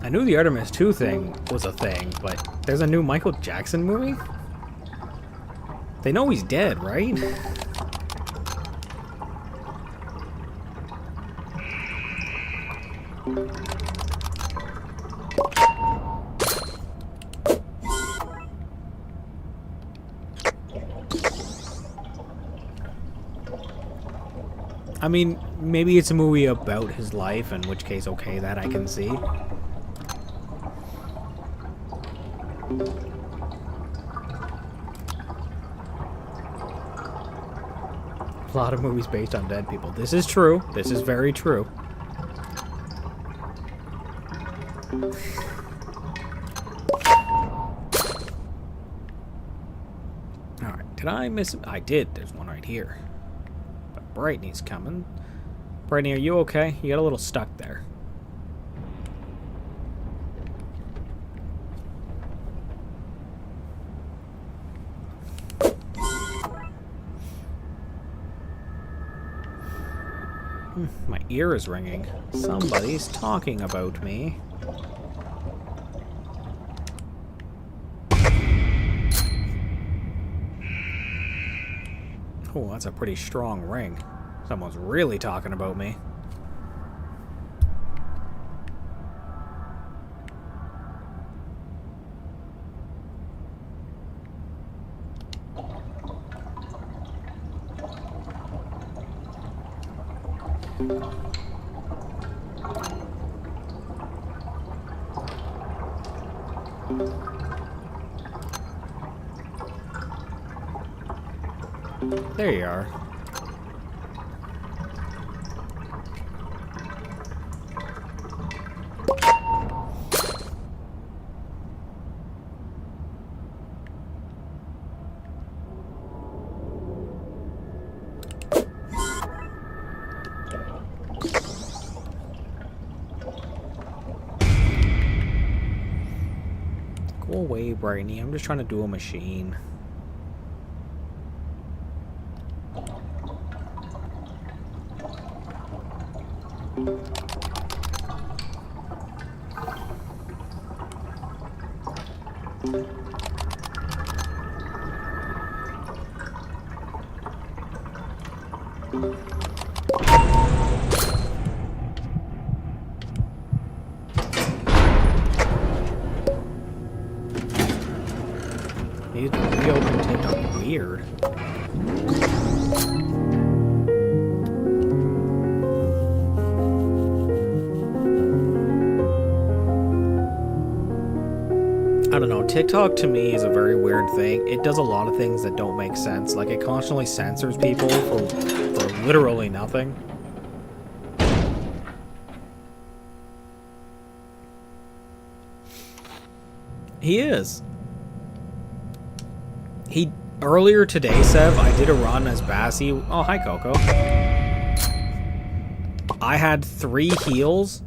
I knew the Artemis 2 thing was a thing, but there's a new Michael Jackson movie? They know he's dead, right? I mean, maybe it's a movie about his life, in which case, okay, that I can see. A lot of movies based on dead people. This is true. This is very true. Alright, did I miss him? I did. There's one right here. But Brighton's coming. Brighton, are you okay? You got a little stuck there. My ear is ringing. Somebody's talking about me. Oh, that's a pretty strong ring. Someone's really talking about me. There you are. Go away, Brightney. I'm just trying to do a machine. Need to reopen TikTok. Weird. I don't know, TikTok to me is a very weird thing. It does a lot of things that don't make sense. Like, it constantly censors people for literally nothing. He is. Earlier today, Sev, I did a run as Bassie. Oh, hi, Coco. I had 3 heals.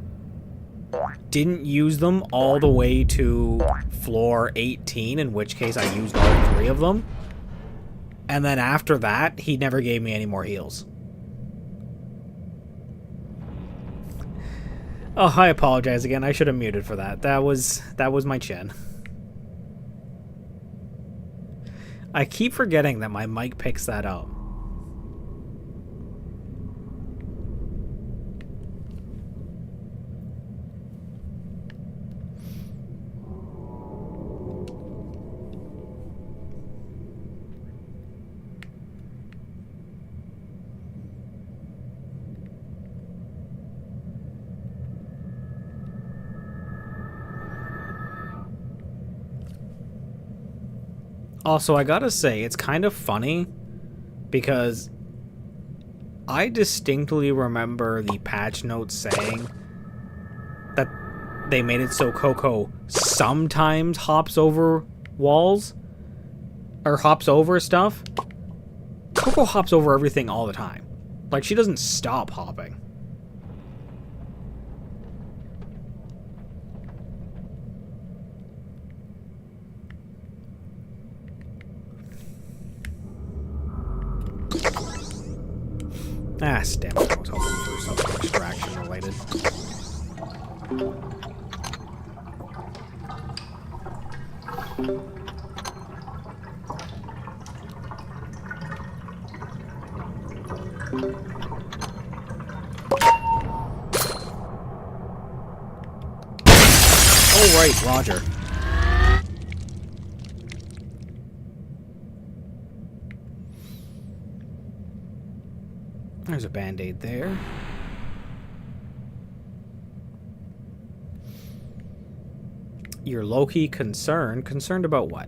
Didn't use them all the way to floor 18, in which case I used all 3 of them. And then after that, he never gave me any more heals. Oh, I apologize again. I should have muted for that. That was my chin. I keep forgetting that my mic picks that up. Also, I gotta say, it's kind of funny because I distinctly remember the patch notes saying that they made it so Coco sometimes hops over walls or hops over stuff. Coco hops over everything all the time. Like, she doesn't stop hopping. Ah, damn it. I was hoping for something extraction related. Oh, right, Roger. There's a band-aid there. You're low-key concerned. Concerned about what?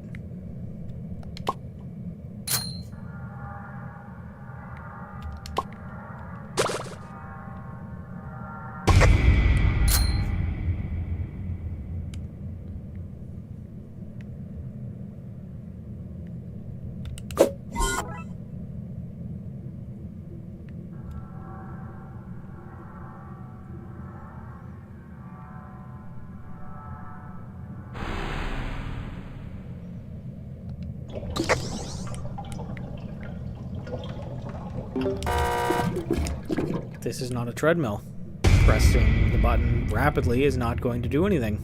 This is not a treadmill. Pressing the button rapidly is not going to do anything.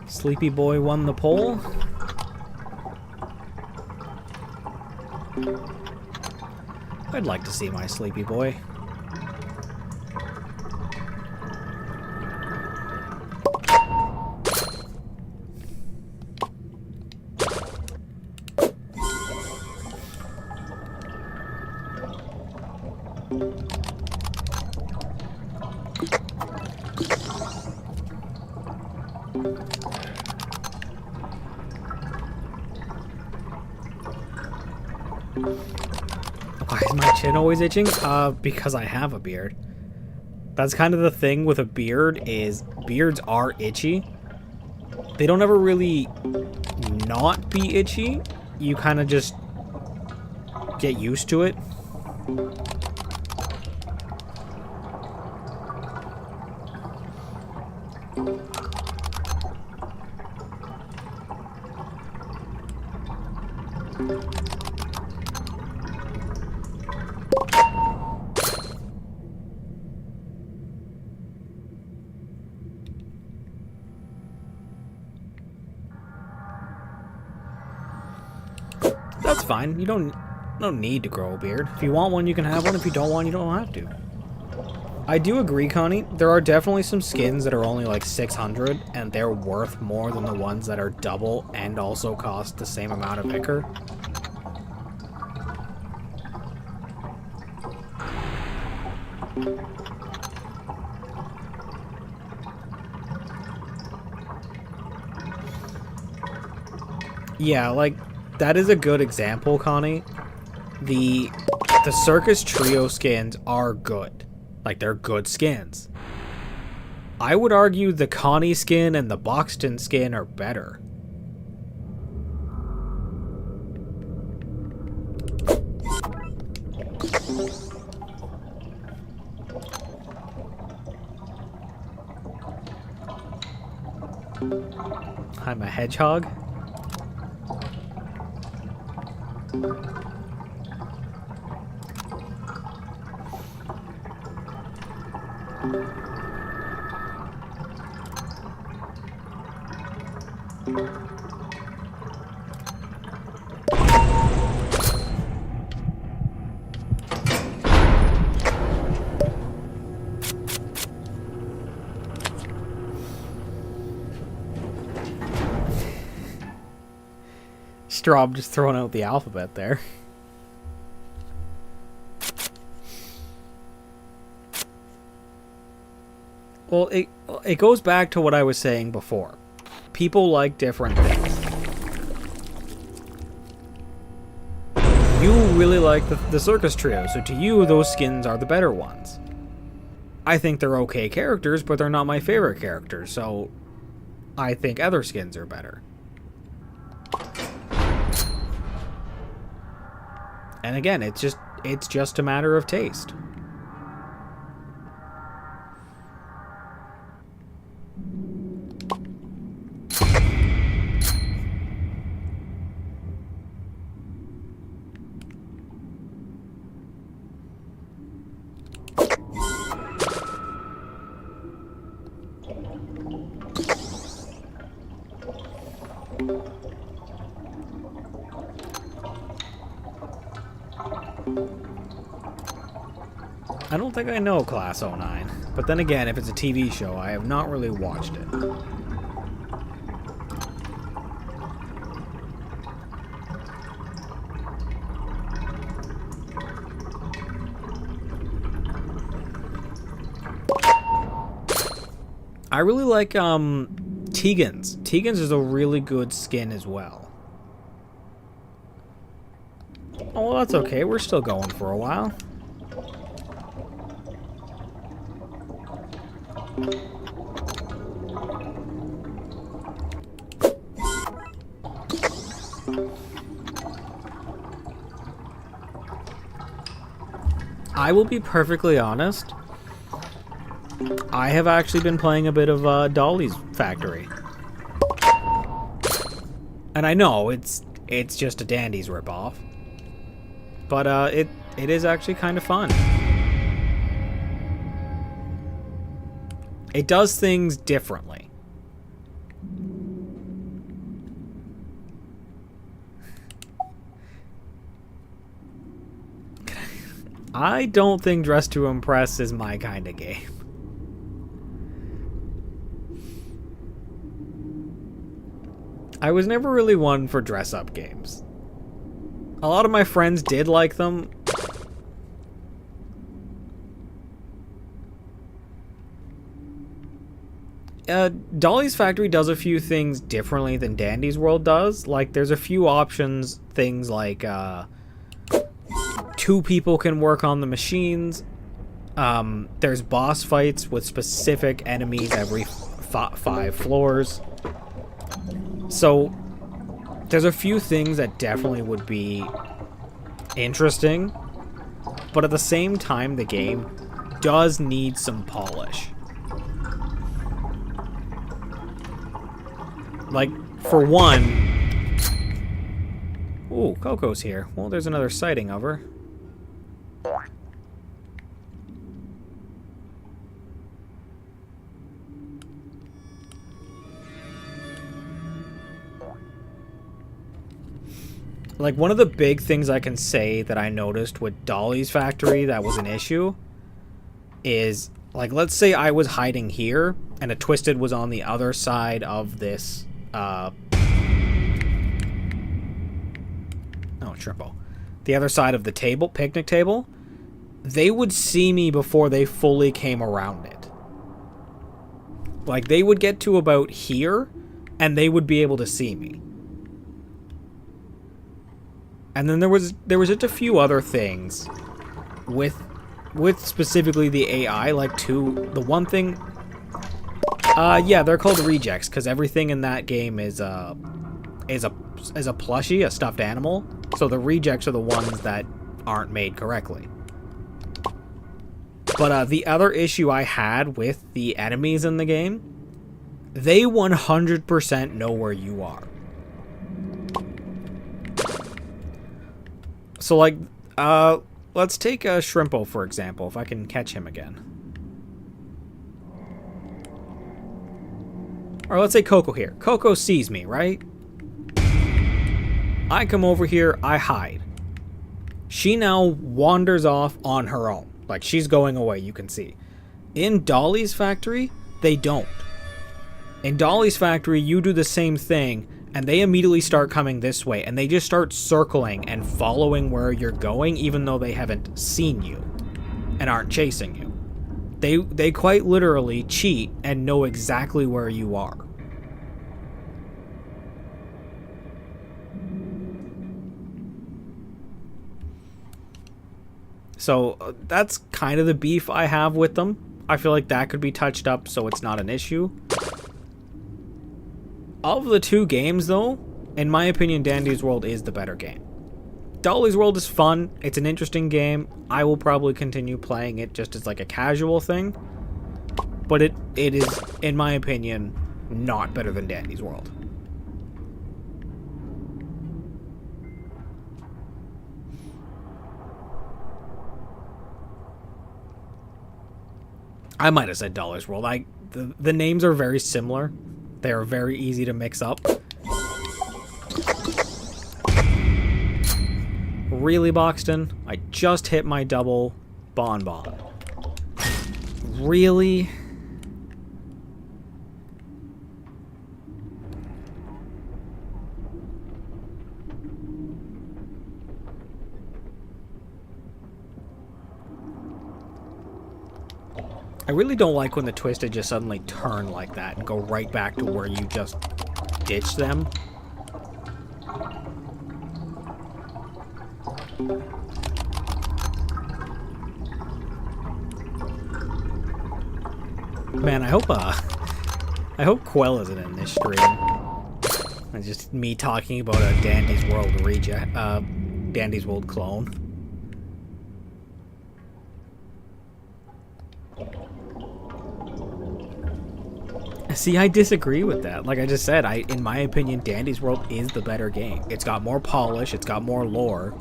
Sleepy Boy won the poll. I'd like to see my Sleepy Boy. Why is my chin always itching? Because I have a beard. That's kind of the thing with a beard, is beards are itchy. They don't ever really not be itchy. You kind of just get used to it. That's fine. You don't need to grow a beard. If you want one, you can have one. If you don't want, you don't have to. I do agree, Connie. There are definitely some skins that are only like 600, and they're worth more than the ones that are double and also cost the same amount of Ichor. Yeah, like, that is a good example, Connie. The Circus Trio skins are good. Like, they're good skins. I would argue the Connie skin and the Boxton skin are better. I'm a hedgehog. Straub just throwing out the alphabet there. Well, it goes back to what I was saying before. People like different things. You really like the Circus Trio, so to you, those skins are the better ones. I think they're okay characters, but they're not my favorite characters, so I think other skins are better. And again, it's just a matter of taste. I don't think I know Class 09. But then again, if it's a TV show, I have not really watched it. I really like Tegan's. Tegan's is a really good skin as well. Oh, well, that's okay. We're still going for a while. I will be perfectly honest. I have actually been playing a bit of Dolly's Factory. And I know it's just a Dandy's ripoff. But it is actually kind of fun. It does things differently. I don't think Dress to Impress is my kind of game. I was never really one for dress-up games. A lot of my friends did like them. Dolly's Factory does a few things differently than Dandy's World does. Like, there's a few options, things like, 2 people can work on the machines. There's boss fights with specific enemies every 5 floors. So, there's a few things that definitely would be interesting, but at the same time, the game does need some polish. Like, for one... Ooh, Coco's here. Well, there's another sighting of her. Like, one of the big things I can say that I noticed with Dolly's Factory that was an issue is, like, let's say I was hiding here and a Twisted was on the other side of this, oh, Shrimpo. The other side of the table, picnic table. They would see me before they fully came around it. Like, they would get to about here and they would be able to see me. And then there was just a few other things with specifically the AI, like the one thing, yeah, they're called rejects because everything in that game is a plushie, a stuffed animal. So the rejects are the ones that aren't made correctly. But the other issue I had with the enemies in the game, they 100% know where you are. So, like, let's take Shrimpo, for example, if I can catch him again. Or let's say Coco here. Coco sees me, right? I come over here, I hide. She now wanders off on her own. Like, she's going away, you can see. In Dolly's Factory, they don't. In Dolly's Factory, you do the same thing, and they immediately start coming this way, and they just start circling and following where you're going, even though they haven't seen you and aren't chasing you. They quite literally cheat and know exactly where you are. So that's kind of the beef I have with them. I feel like that could be touched up so it's not an issue. Of the 2 games, though, in my opinion, Dandy's World is the better game. Dolly's World is fun. It's an interesting game. I will probably continue playing it just as like a casual thing. But it is, in my opinion, not better than Dandy's World. I might have said Dolly's World. The names are very similar. They are very easy to mix up. Really, Boxton? I just hit my double bonbon. Really? I really don't like when the Twisted just suddenly turn like that and go right back to where you just ditched them. Man, I hope Quell isn't in this stream. It's just me talking about a Dandy's World Dandy's World clone. See, I disagree with that. Like I just said, in my opinion, Dandy's World is the better game. It's got more polish, it's got more lore.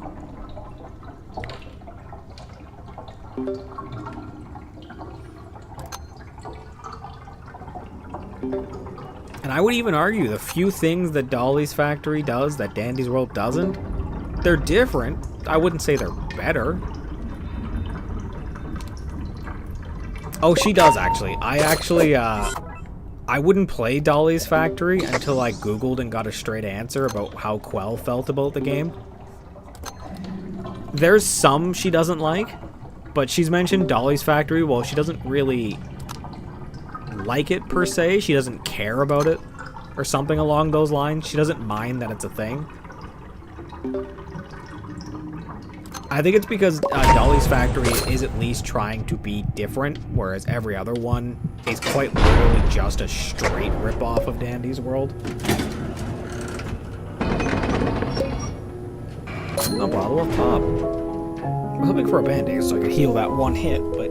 And I would even argue the few things that Dolly's Factory does that Dandy's World doesn't, they're different. I wouldn't say they're better. Oh, she does actually. I wouldn't play Dolly's Factory until I Googled and got a straight answer about how Quell felt about the game. There's some she doesn't like, but she's mentioned Dolly's Factory. Well, she doesn't really like it per se. She doesn't care about it or something along those lines. She doesn't mind that it's a thing. I think it's because Dolly's Factory is at least trying to be different, whereas every other one is quite literally just a straight ripoff of Dandy's World. A bottle of pop. I was hoping for a band-aid so I could heal that one hit, but...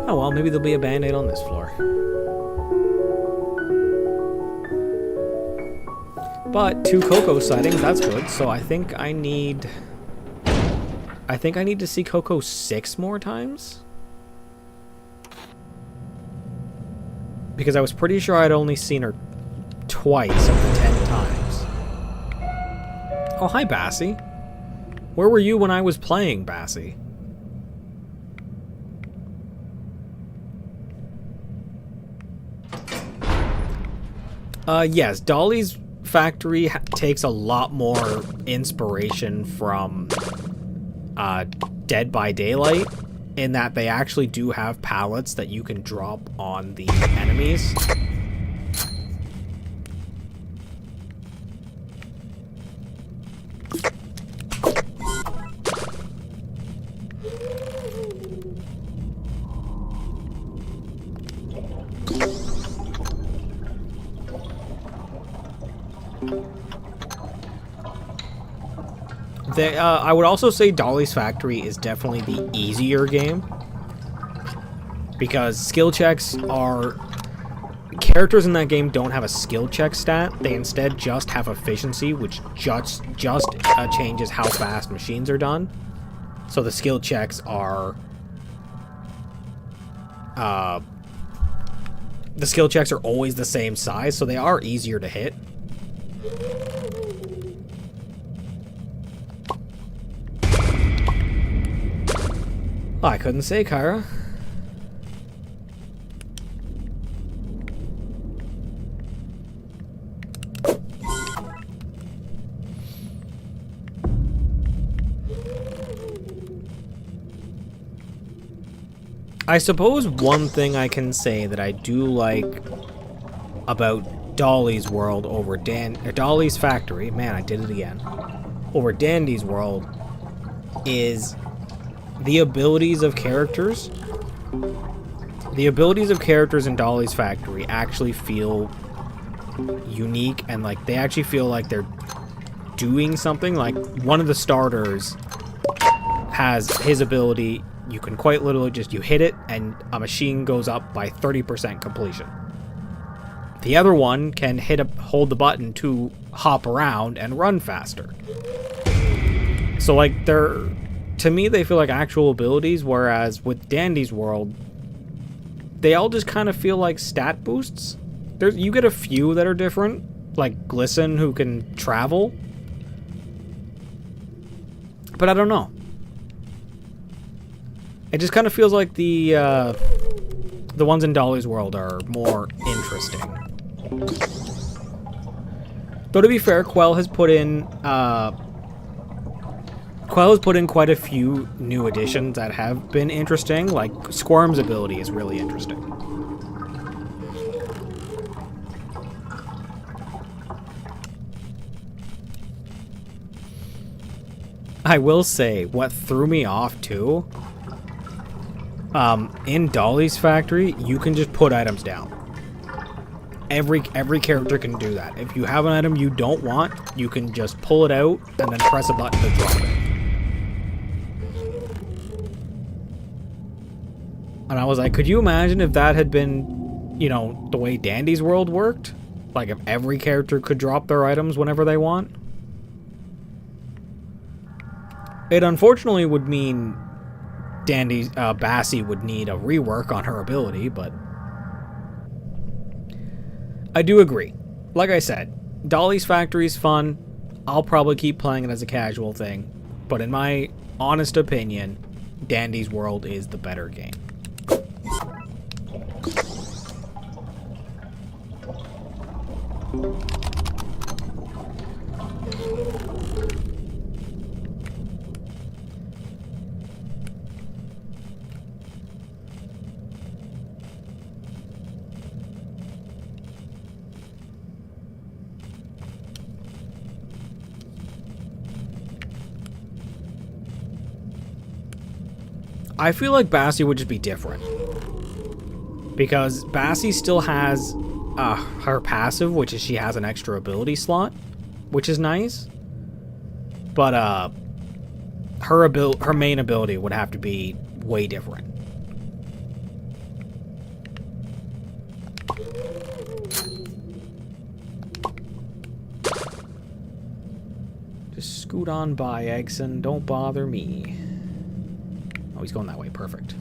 oh well, maybe there'll be a band-aid on this floor. But 2 Coco sightings, that's good. So I think I need to see Coco 6 more times. Because I was pretty sure I'd only seen her twice of the 10 times. Oh, hi, Bassie. Where were you when I was playing, Bassie? Yes, Dolly's Factory takes a lot more inspiration from Dead by Daylight in that they actually do have pallets that you can drop on the enemies. I would also say Dolly's Factory is definitely the easier game. Because skill checks are... characters in that game don't have a skill check stat. They instead just have efficiency, which just changes how fast machines are done. So the skill checks are... the skill checks are always the same size, so they are easier to hit. Oh, I couldn't say, Kyra. I suppose one thing I can say that I do like about Dolly's World over Dolly's Factory, man, I did it again, over Dandy's World, is the abilities of characters. The abilities of characters in Dolly's Factory actually feel unique, and like they actually feel like they're doing something. Like one of the starters has his ability, you can quite literally just, you hit it and a machine goes up by 30% completion. The other one can hold the button to hop around and run faster. So like to me, they feel like actual abilities, whereas with Dandy's World, they all just kind of feel like stat boosts. You get a few that are different, like Glisten, who can travel. But I don't know. It just kind of feels like the ones in Dolly's World are more interesting. Though to be fair, Quell has put in quite a few new additions that have been interesting. Like Squirm's ability is really interesting. I will say, what threw me off too, in Dolly's factory, you can just put items down. Every character can do that. If you have an item you don't want, you can just pull it out and then press a button to drop it. And I was like, could you imagine if that had been, you know, the way Dandy's World worked? Like if every character could drop their items whenever they want? It unfortunately would mean Bassie would need a rework on her ability, but I do agree. Like I said, Dolly's Factory is fun. I'll probably keep playing it as a casual thing, but in my honest opinion, Dandy's World is the better game. I feel like Bassie would just be different. Because Bassie still has her passive, which is she has an extra ability slot, which is nice. But her main ability would have to be way different. Just scoot on by, Eggson. Don't bother me. Oh, he's going that way. Perfect.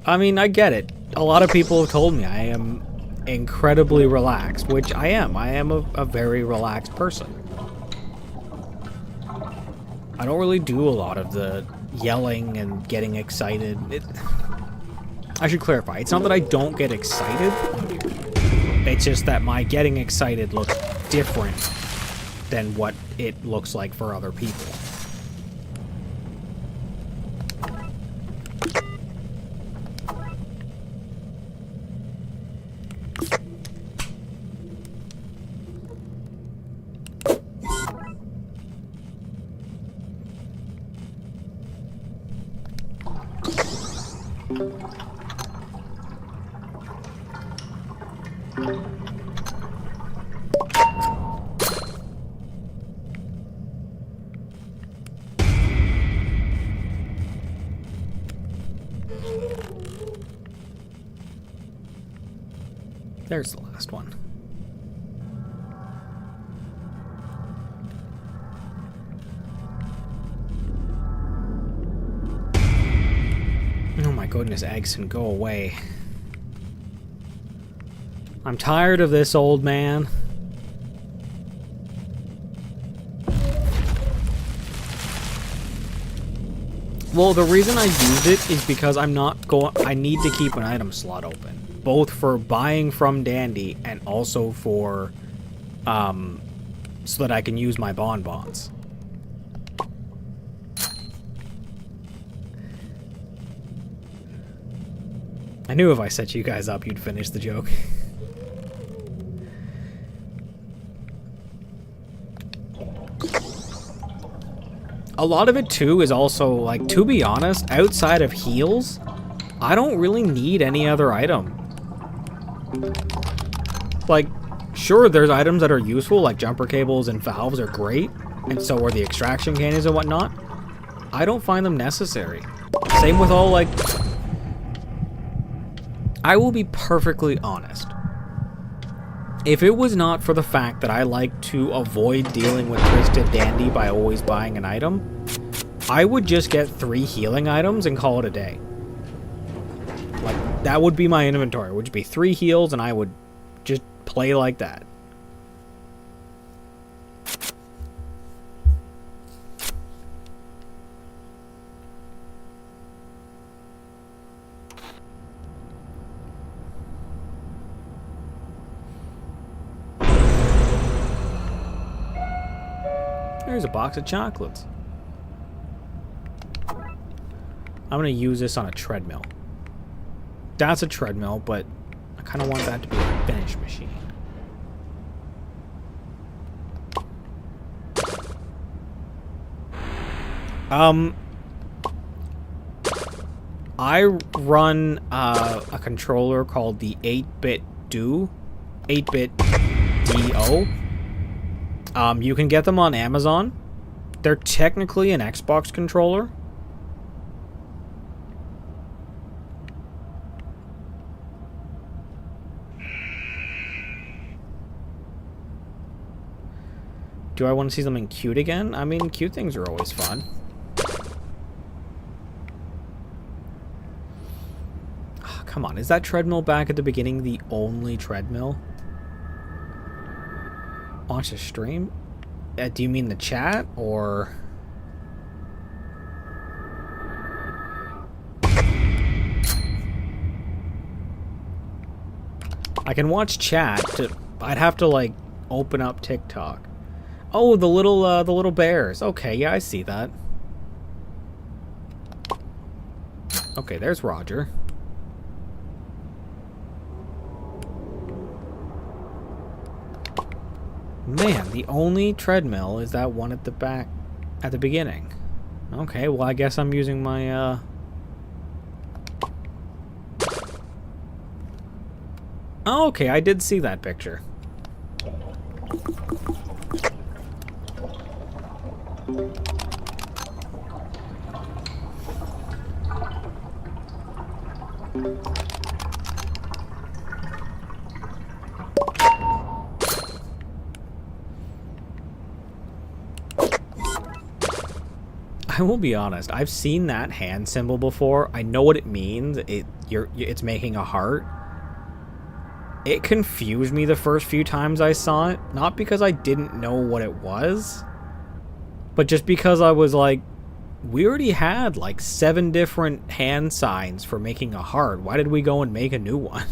I mean, I get it. A lot of people have told me I am incredibly relaxed, which I am. I am a very relaxed person. I don't really do a lot of the yelling and getting excited. I should clarify. It's not that I don't get excited. It's just that my getting excited looks different than what it looks like for other people. There's the last one. Oh my goodness, Eggson, go away. I'm tired of this, old man. Well, the reason I used it is because I need to keep an item slot open. Both for buying from Dandy and also for, so that I can use my bonbons. I knew if I set you guys up, you'd finish the joke. A lot of it, too, is also, like, to be honest, outside of heals, I don't really need any other item. Like, sure, there's items that are useful, like jumper cables and valves are great, and so are the extraction cannons and whatnot. I don't find them necessary. Same with all, like... I will be perfectly honest. If it was not for the fact that I like to avoid dealing with Twisted Dandy by always buying an item, I would just get 3 healing items and call it a day. Like, that would be my inventory. It would be 3 heals, and I would just play like that. There's a box of chocolates. I'm going to use this on a treadmill. That's a treadmill, but I kind of want that to be a finish machine. I run a controller called the 8-bit Do. 8-bit DO. You can get them on Amazon. They're technically an Xbox controller. Do I want to see something cute again? I mean, cute things are always fun. Oh, come on, is that treadmill back at the beginning the only treadmill? Launch a stream? Do you mean the chat, or... I can watch chat. I'd have to, like, open up TikTok. Oh, the little bears. Okay, yeah, I see that. Okay, there's Roger. Man, the only treadmill is that one at the back, at the beginning. Okay, well, I guess I'm using my, Oh, okay, I did see that picture. I will be honest, I've seen that hand symbol before. I know what it means. It's making a heart. It confused me the first few times I saw it, not because I didn't know what it was, but just because I was like, we already had like 7 different hand signs for making a heart. Why did we go and make a new one?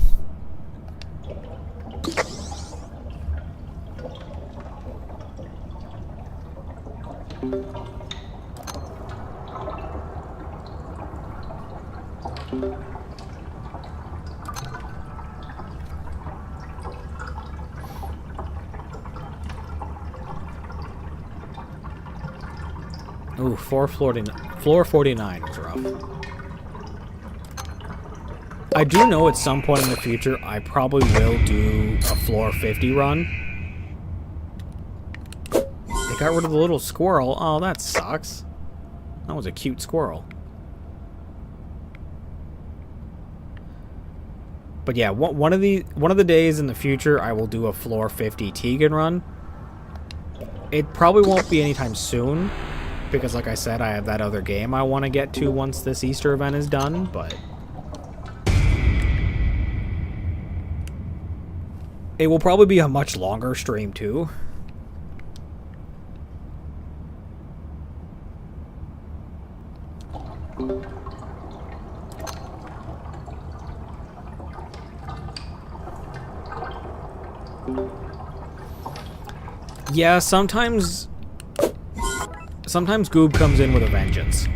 Ooh, floor 49 was rough. I do know at some point in the future I probably will do a floor 50 run. They got rid of the little squirrel. Oh, that sucks. That was a cute squirrel. But yeah, one of the days in the future I will do a floor 50 Tegan run. It probably won't be anytime soon, because like I said, I have that other game I want to get to once this Easter event is done, but it will probably be a much longer stream too. Yeah, sometimes Goob comes in with a vengeance.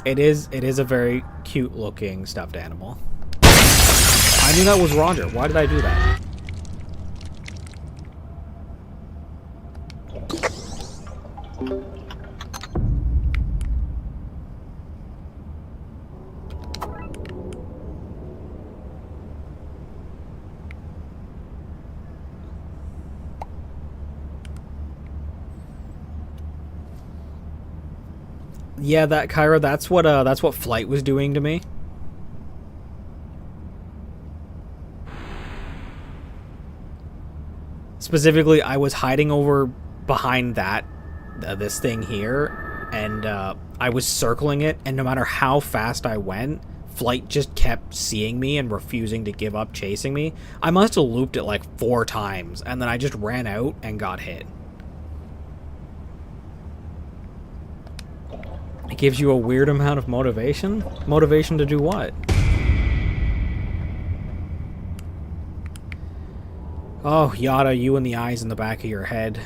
It is a very cute looking stuffed animal. I knew that was Roger. Why did I do that? Yeah, that Kyra, that's what Flight was doing to me. Specifically, I was hiding over behind that this thing here, and I was circling it, and no matter how fast I went, Flight just kept seeing me and refusing to give up chasing me. I must have looped it like 4 times, and then I just ran out and got hit. It gives you a weird amount of motivation? Motivation to do what? Oh, Yada, you and the eyes in the back of your head.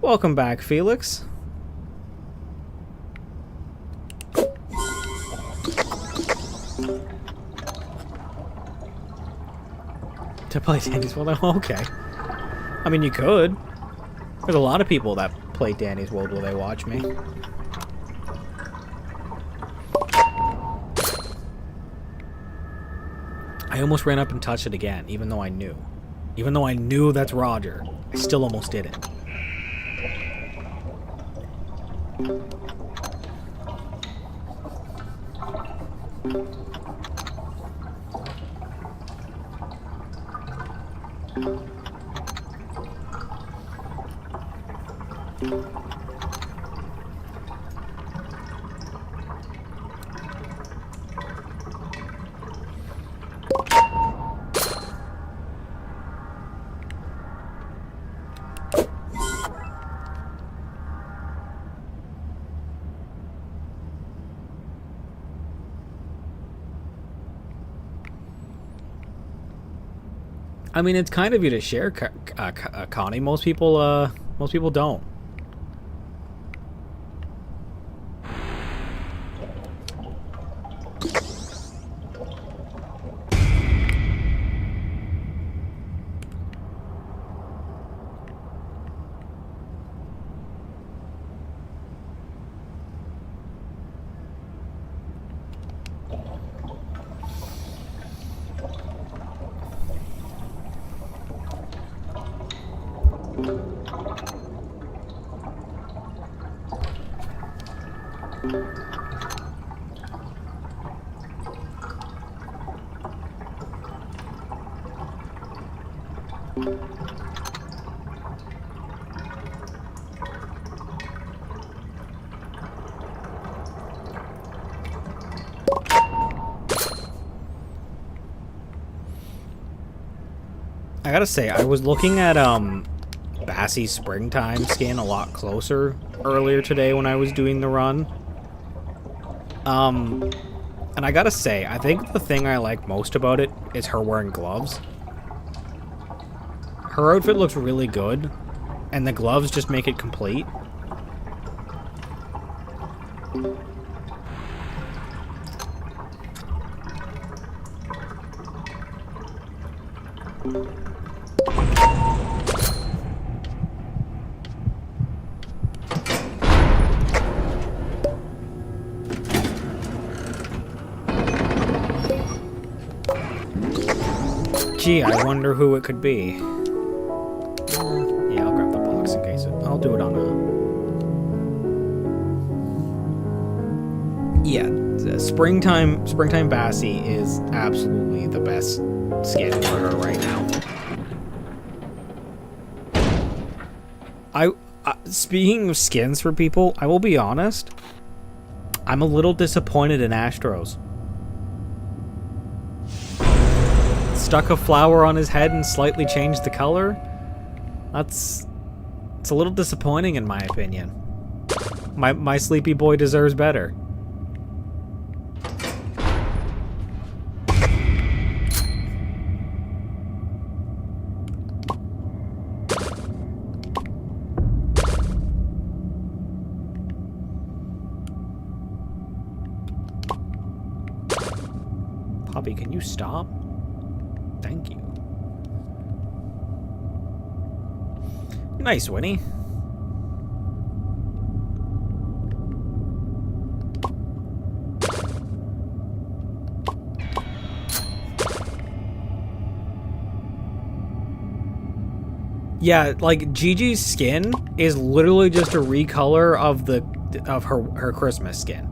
Welcome back, Felix. To play Danny's World? Okay. I mean, you could. There's a lot of people that play Danny's World while they watch me. I almost ran up and touched it again, even though I knew. Even though I knew that's Roger, I still almost did it. I mean, it's kind of you to share, Connie. Most people don't. I gotta say, I was looking at Bassie's Springtime skin a lot closer earlier today when I was doing the run. And I gotta say, I think the thing I like most about it is her wearing gloves. Her outfit looks really good, and the gloves just make it complete. Gee, I wonder who it could be. Yeah, I'll grab the box in case I'll do it on a... Yeah, Springtime Bassie is absolutely the best skin for her right now. Speaking of skins for people, I will be honest, I'm a little disappointed in Astros. Stuck a flower on his head and slightly changed the color? It's a little disappointing in my opinion. My sleepy boy deserves better. Poppy, can you stop? Thank you. Nice, Winnie. Yeah, like Gigi's skin is literally just a recolor of her Christmas skin.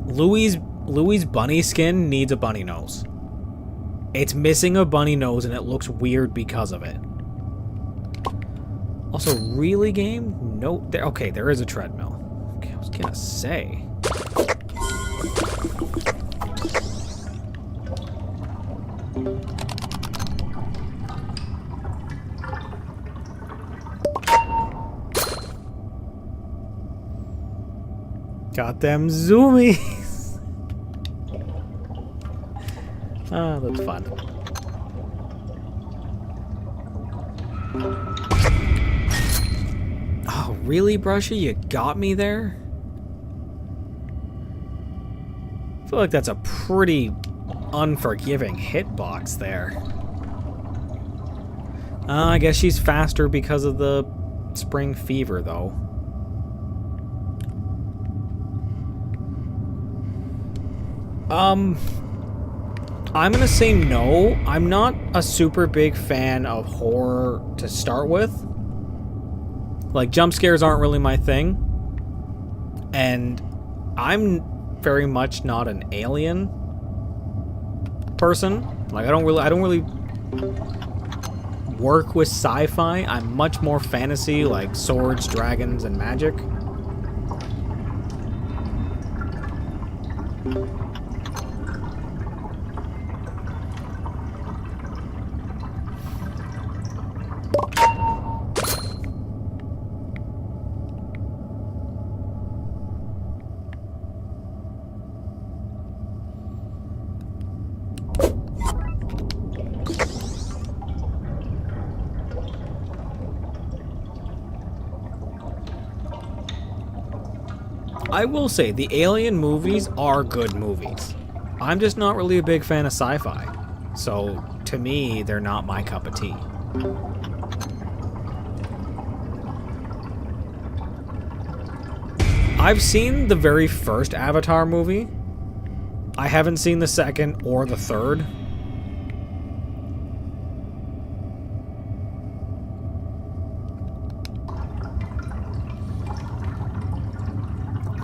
Louis' bunny skin needs a bunny nose. It's missing a bunny nose and it looks weird because of it. Also, really, game? No. Okay, there is a treadmill. Okay, I was gonna say. Got them zoomies. Ah, that's fun. Oh, really, Brushy? You got me there? I feel like that's a pretty unforgiving hitbox there. I guess she's faster because of the spring fever, though. I'm gonna say no. I'm not a super big fan of horror to start with. Like, jump scares aren't really my thing. And I'm very much not an alien person. Like, I don't really work with sci-fi. I'm much more fantasy, like swords, dragons, and magic. I will say, the Alien movies are good movies. I'm just not really a big fan of sci-fi. So, to me, they're not my cup of tea. I've seen the very first Avatar movie. I haven't seen the second or the third.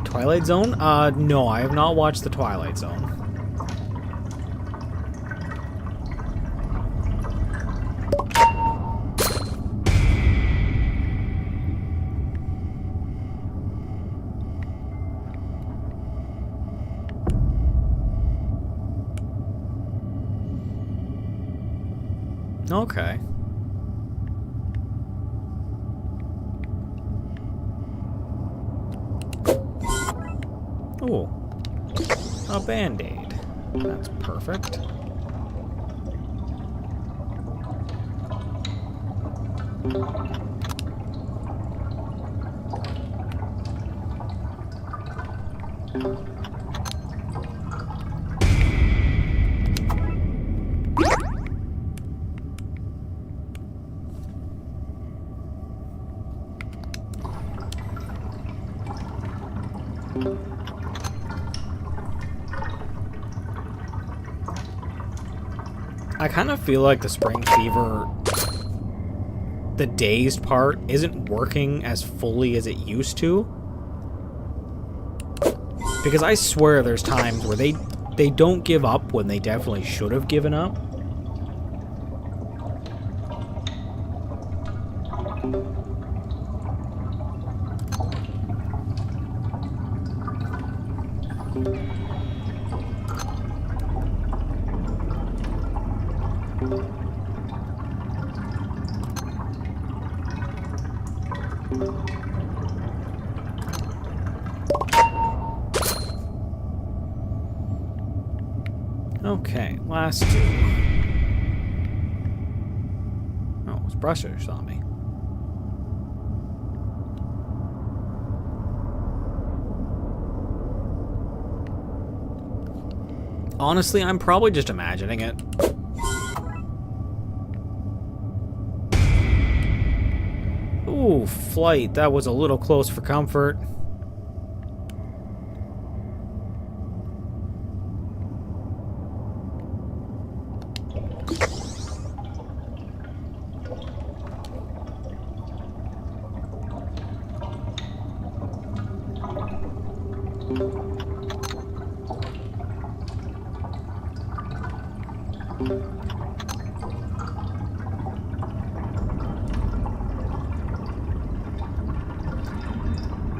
Twilight Zone? No, I have not watched The Twilight Zone. Okay. Ooh. A Band-Aid. That's perfect. I kind of feel like the spring fever, the dazed part, isn't working as fully as it used to. Because I swear there's times where they don't give up when they definitely should have given up. Okay, last two. Oh, it was Brusher who saw me. Honestly, I'm probably just imagining it. Ooh, Ooh, flight. That was a little close for comfort.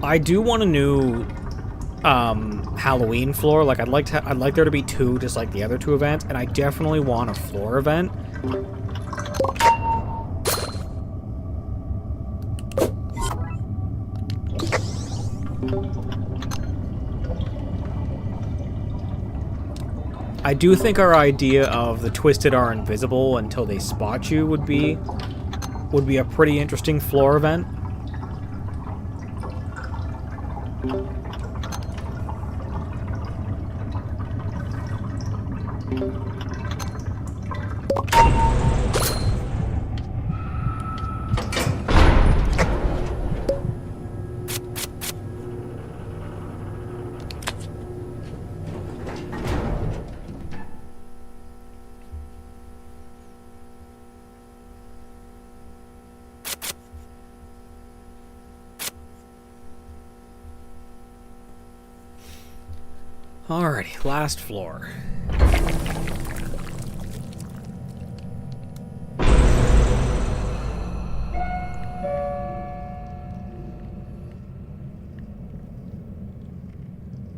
I do want a new Halloween floor. Like I'd like there to be 2 just like the other 2 events, and I definitely want a floor event. I do think our idea of the Twisted are invisible until they spot you would be a pretty interesting floor event. Alrighty, last floor.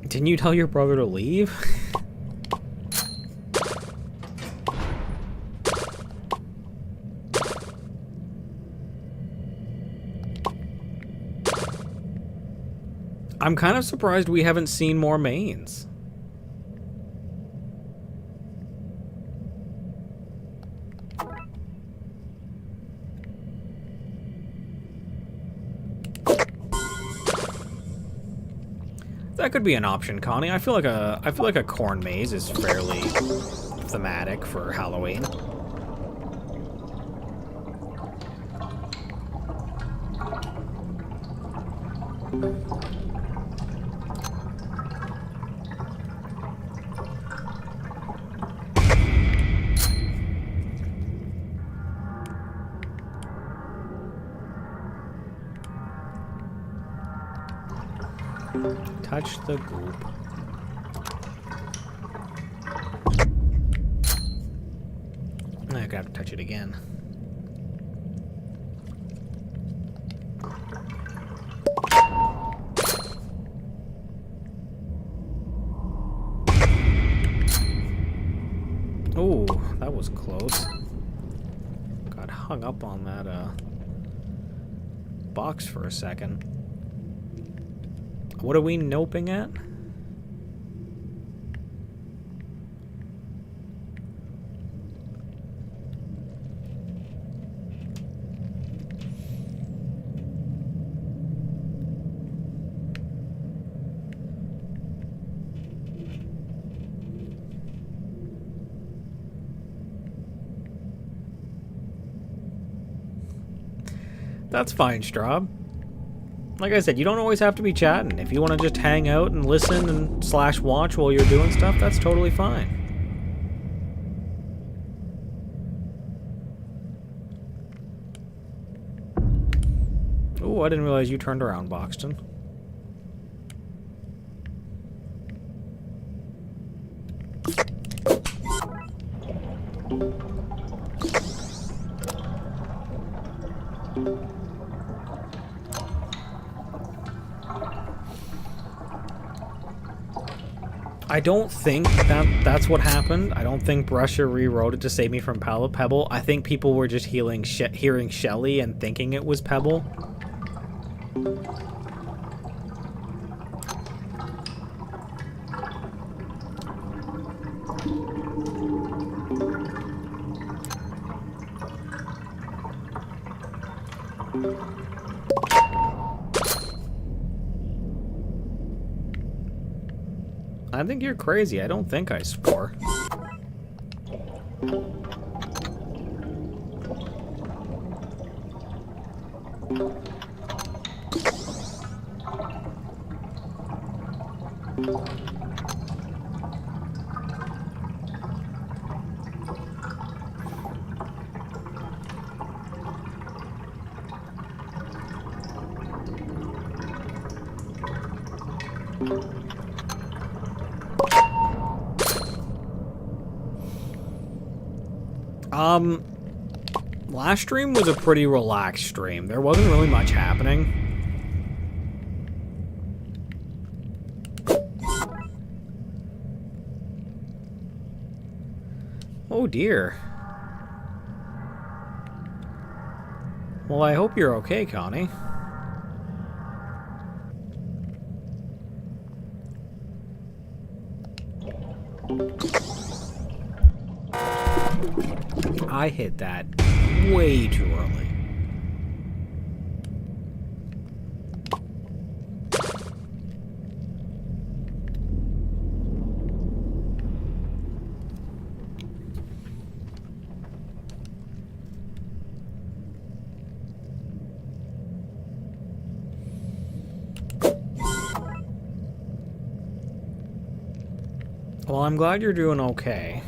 Didn't you tell your brother to leave? I'm kind of surprised we haven't seen more mains. That could be an option, Connie. I feel like a corn maze is fairly thematic for Halloween. Touch the goop. I gotta touch it again. Oh, that was close. Got hung up on that box for a second. What are we noping at? That's fine, Straub. Like I said, you don't always have to be chatting. If you want to just hang out and listen and / watch while you're doing stuff, that's totally fine. Oh, I didn't realize you turned around, Boxton. I don't think that's what happened. I don't think Brusher rewrote it to save me from Pebble. I think people were just hearing Shelly and thinking it was Pebble. I think you're crazy. I don't think I spore. Last stream was a pretty relaxed stream. There wasn't really much happening. Oh dear. Well, I hope you're okay, Connie. I hit that way too early. Well, I'm glad you're doing okay.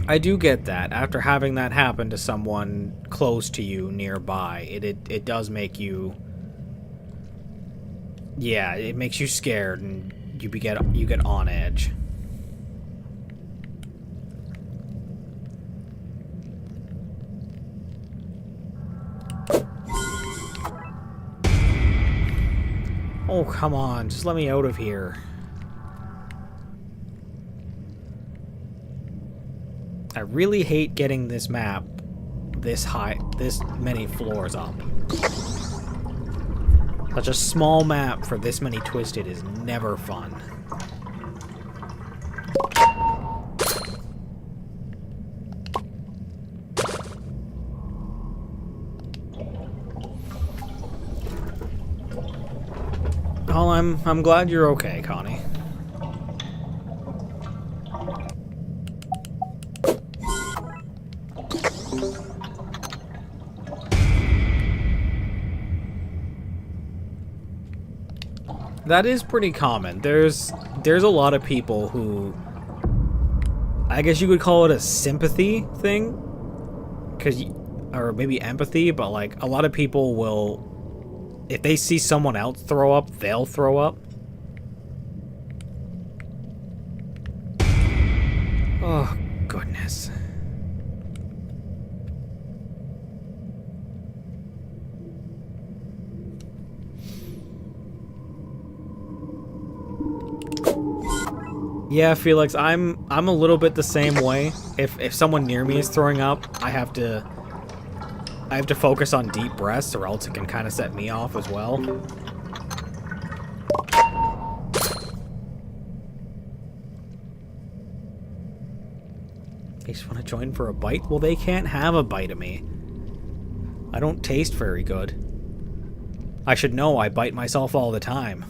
I do get that. After having that happen to someone close to you nearby, it does make you... Yeah, it makes you scared and you get on edge. Oh, come on. Just let me out of here. I really hate getting this map this high, this many floors up. Such a small map for this many Twisted is never fun. Well, I'm glad you're okay, Connie. That is pretty common. There's a lot of people who, I guess you could call it a sympathy thing, or maybe empathy, but like a lot of people will, if they see someone else throw up, they'll throw up. Oh, goodness. Yeah, Felix, I'm a little bit the same way. If someone near me is throwing up, I have to focus on deep breaths, or else it can kind of set me off as well. They just want to join for a bite? Well, they can't have a bite of me. I don't taste very good. I should know, I bite myself all the time.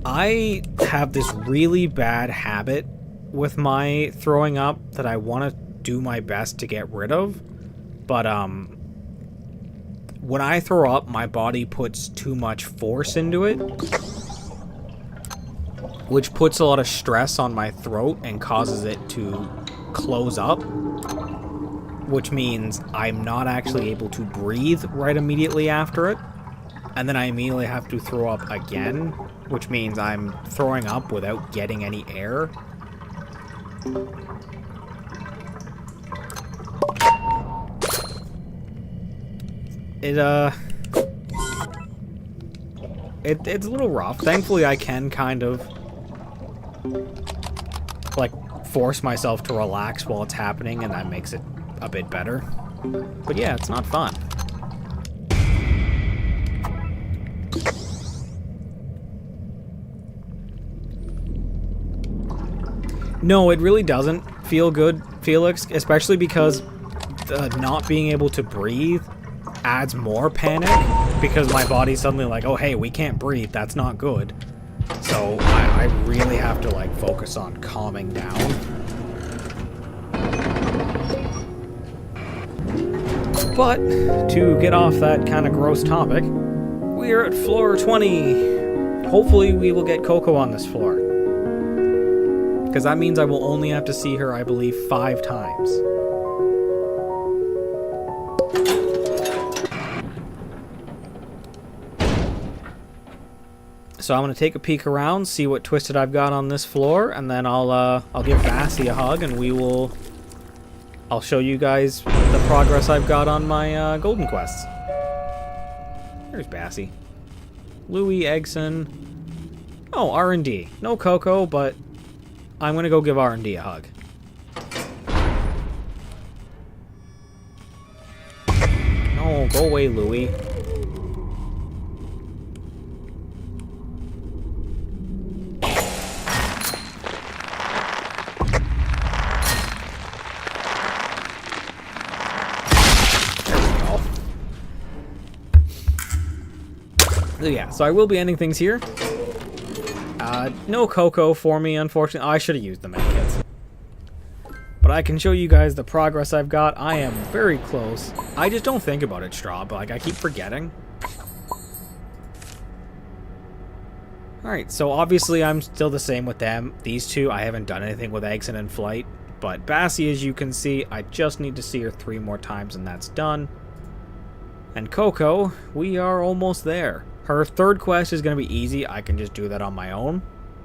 I have this really bad habit with my throwing up that I want to do my best to get rid of, but when I throw up, my body puts too much force into it, which puts a lot of stress on my throat and causes it to close up, which means I'm not actually able to breathe right immediately after it, and then I immediately have to throw up again, which means I'm throwing up without getting any air. It's a little rough. Thankfully, I can kind of, like, force myself to relax while it's happening, and that makes it a bit better. But yeah, it's not fun. No, it really doesn't feel good, Felix, especially because not being able to breathe adds more panic, because my body's suddenly like, oh hey, we can't breathe, that's not good. So I really have to like focus on calming down. But to get off that kind of gross topic, we are at floor 20. Hopefully we will get Coco on this floor. Because that means I will only have to see her, I believe, 5 times. So I'm gonna take a peek around, see what Twisted I've got on this floor, and then I'll give Bassy a hug, and I'll show you guys the progress I've got on my golden quests. There's Bassy, Louie, Eggson. Oh, R&D. No Coco, but I'm gonna go give R&D a hug. No, go away, Louie. Yeah, so I will be ending things here. No Coco for me, unfortunately. Oh, I should have used the medkits. But I can show you guys the progress I've got. I am very close. I just don't think about it, Straw, but like I keep forgetting. Alright, so obviously I'm still the same with them. These two, I haven't done anything with Eggson and Flight. But Bassy, as you can see, I just need to see her 3 more times and that's done. And Coco, we are almost there. Her 3rd quest is going to be easy. I can just do that on my own.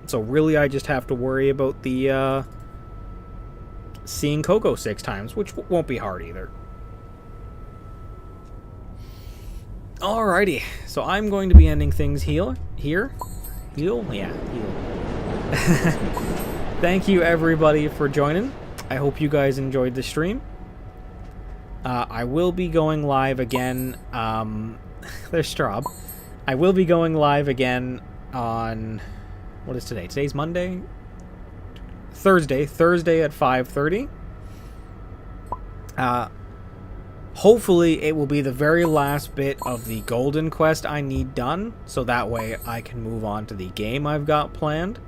So really, I just have to worry about the seeing Coco 6 times, which won't be hard either. Alrighty, so I'm going to be ending things here. Heal? Yeah, heal. Thank you everybody for joining. I hope you guys enjoyed the stream. I will be going live again. There's Straub. I will be going live again on... What is today? Today's Monday? Thursday. Thursday at 5:30. Hopefully it will be the very last bit of the golden quest I need done, so that way I can move on to the game I've got planned.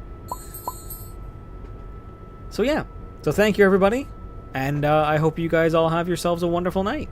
So yeah. So thank you everybody, and I hope you guys all have yourselves a wonderful night.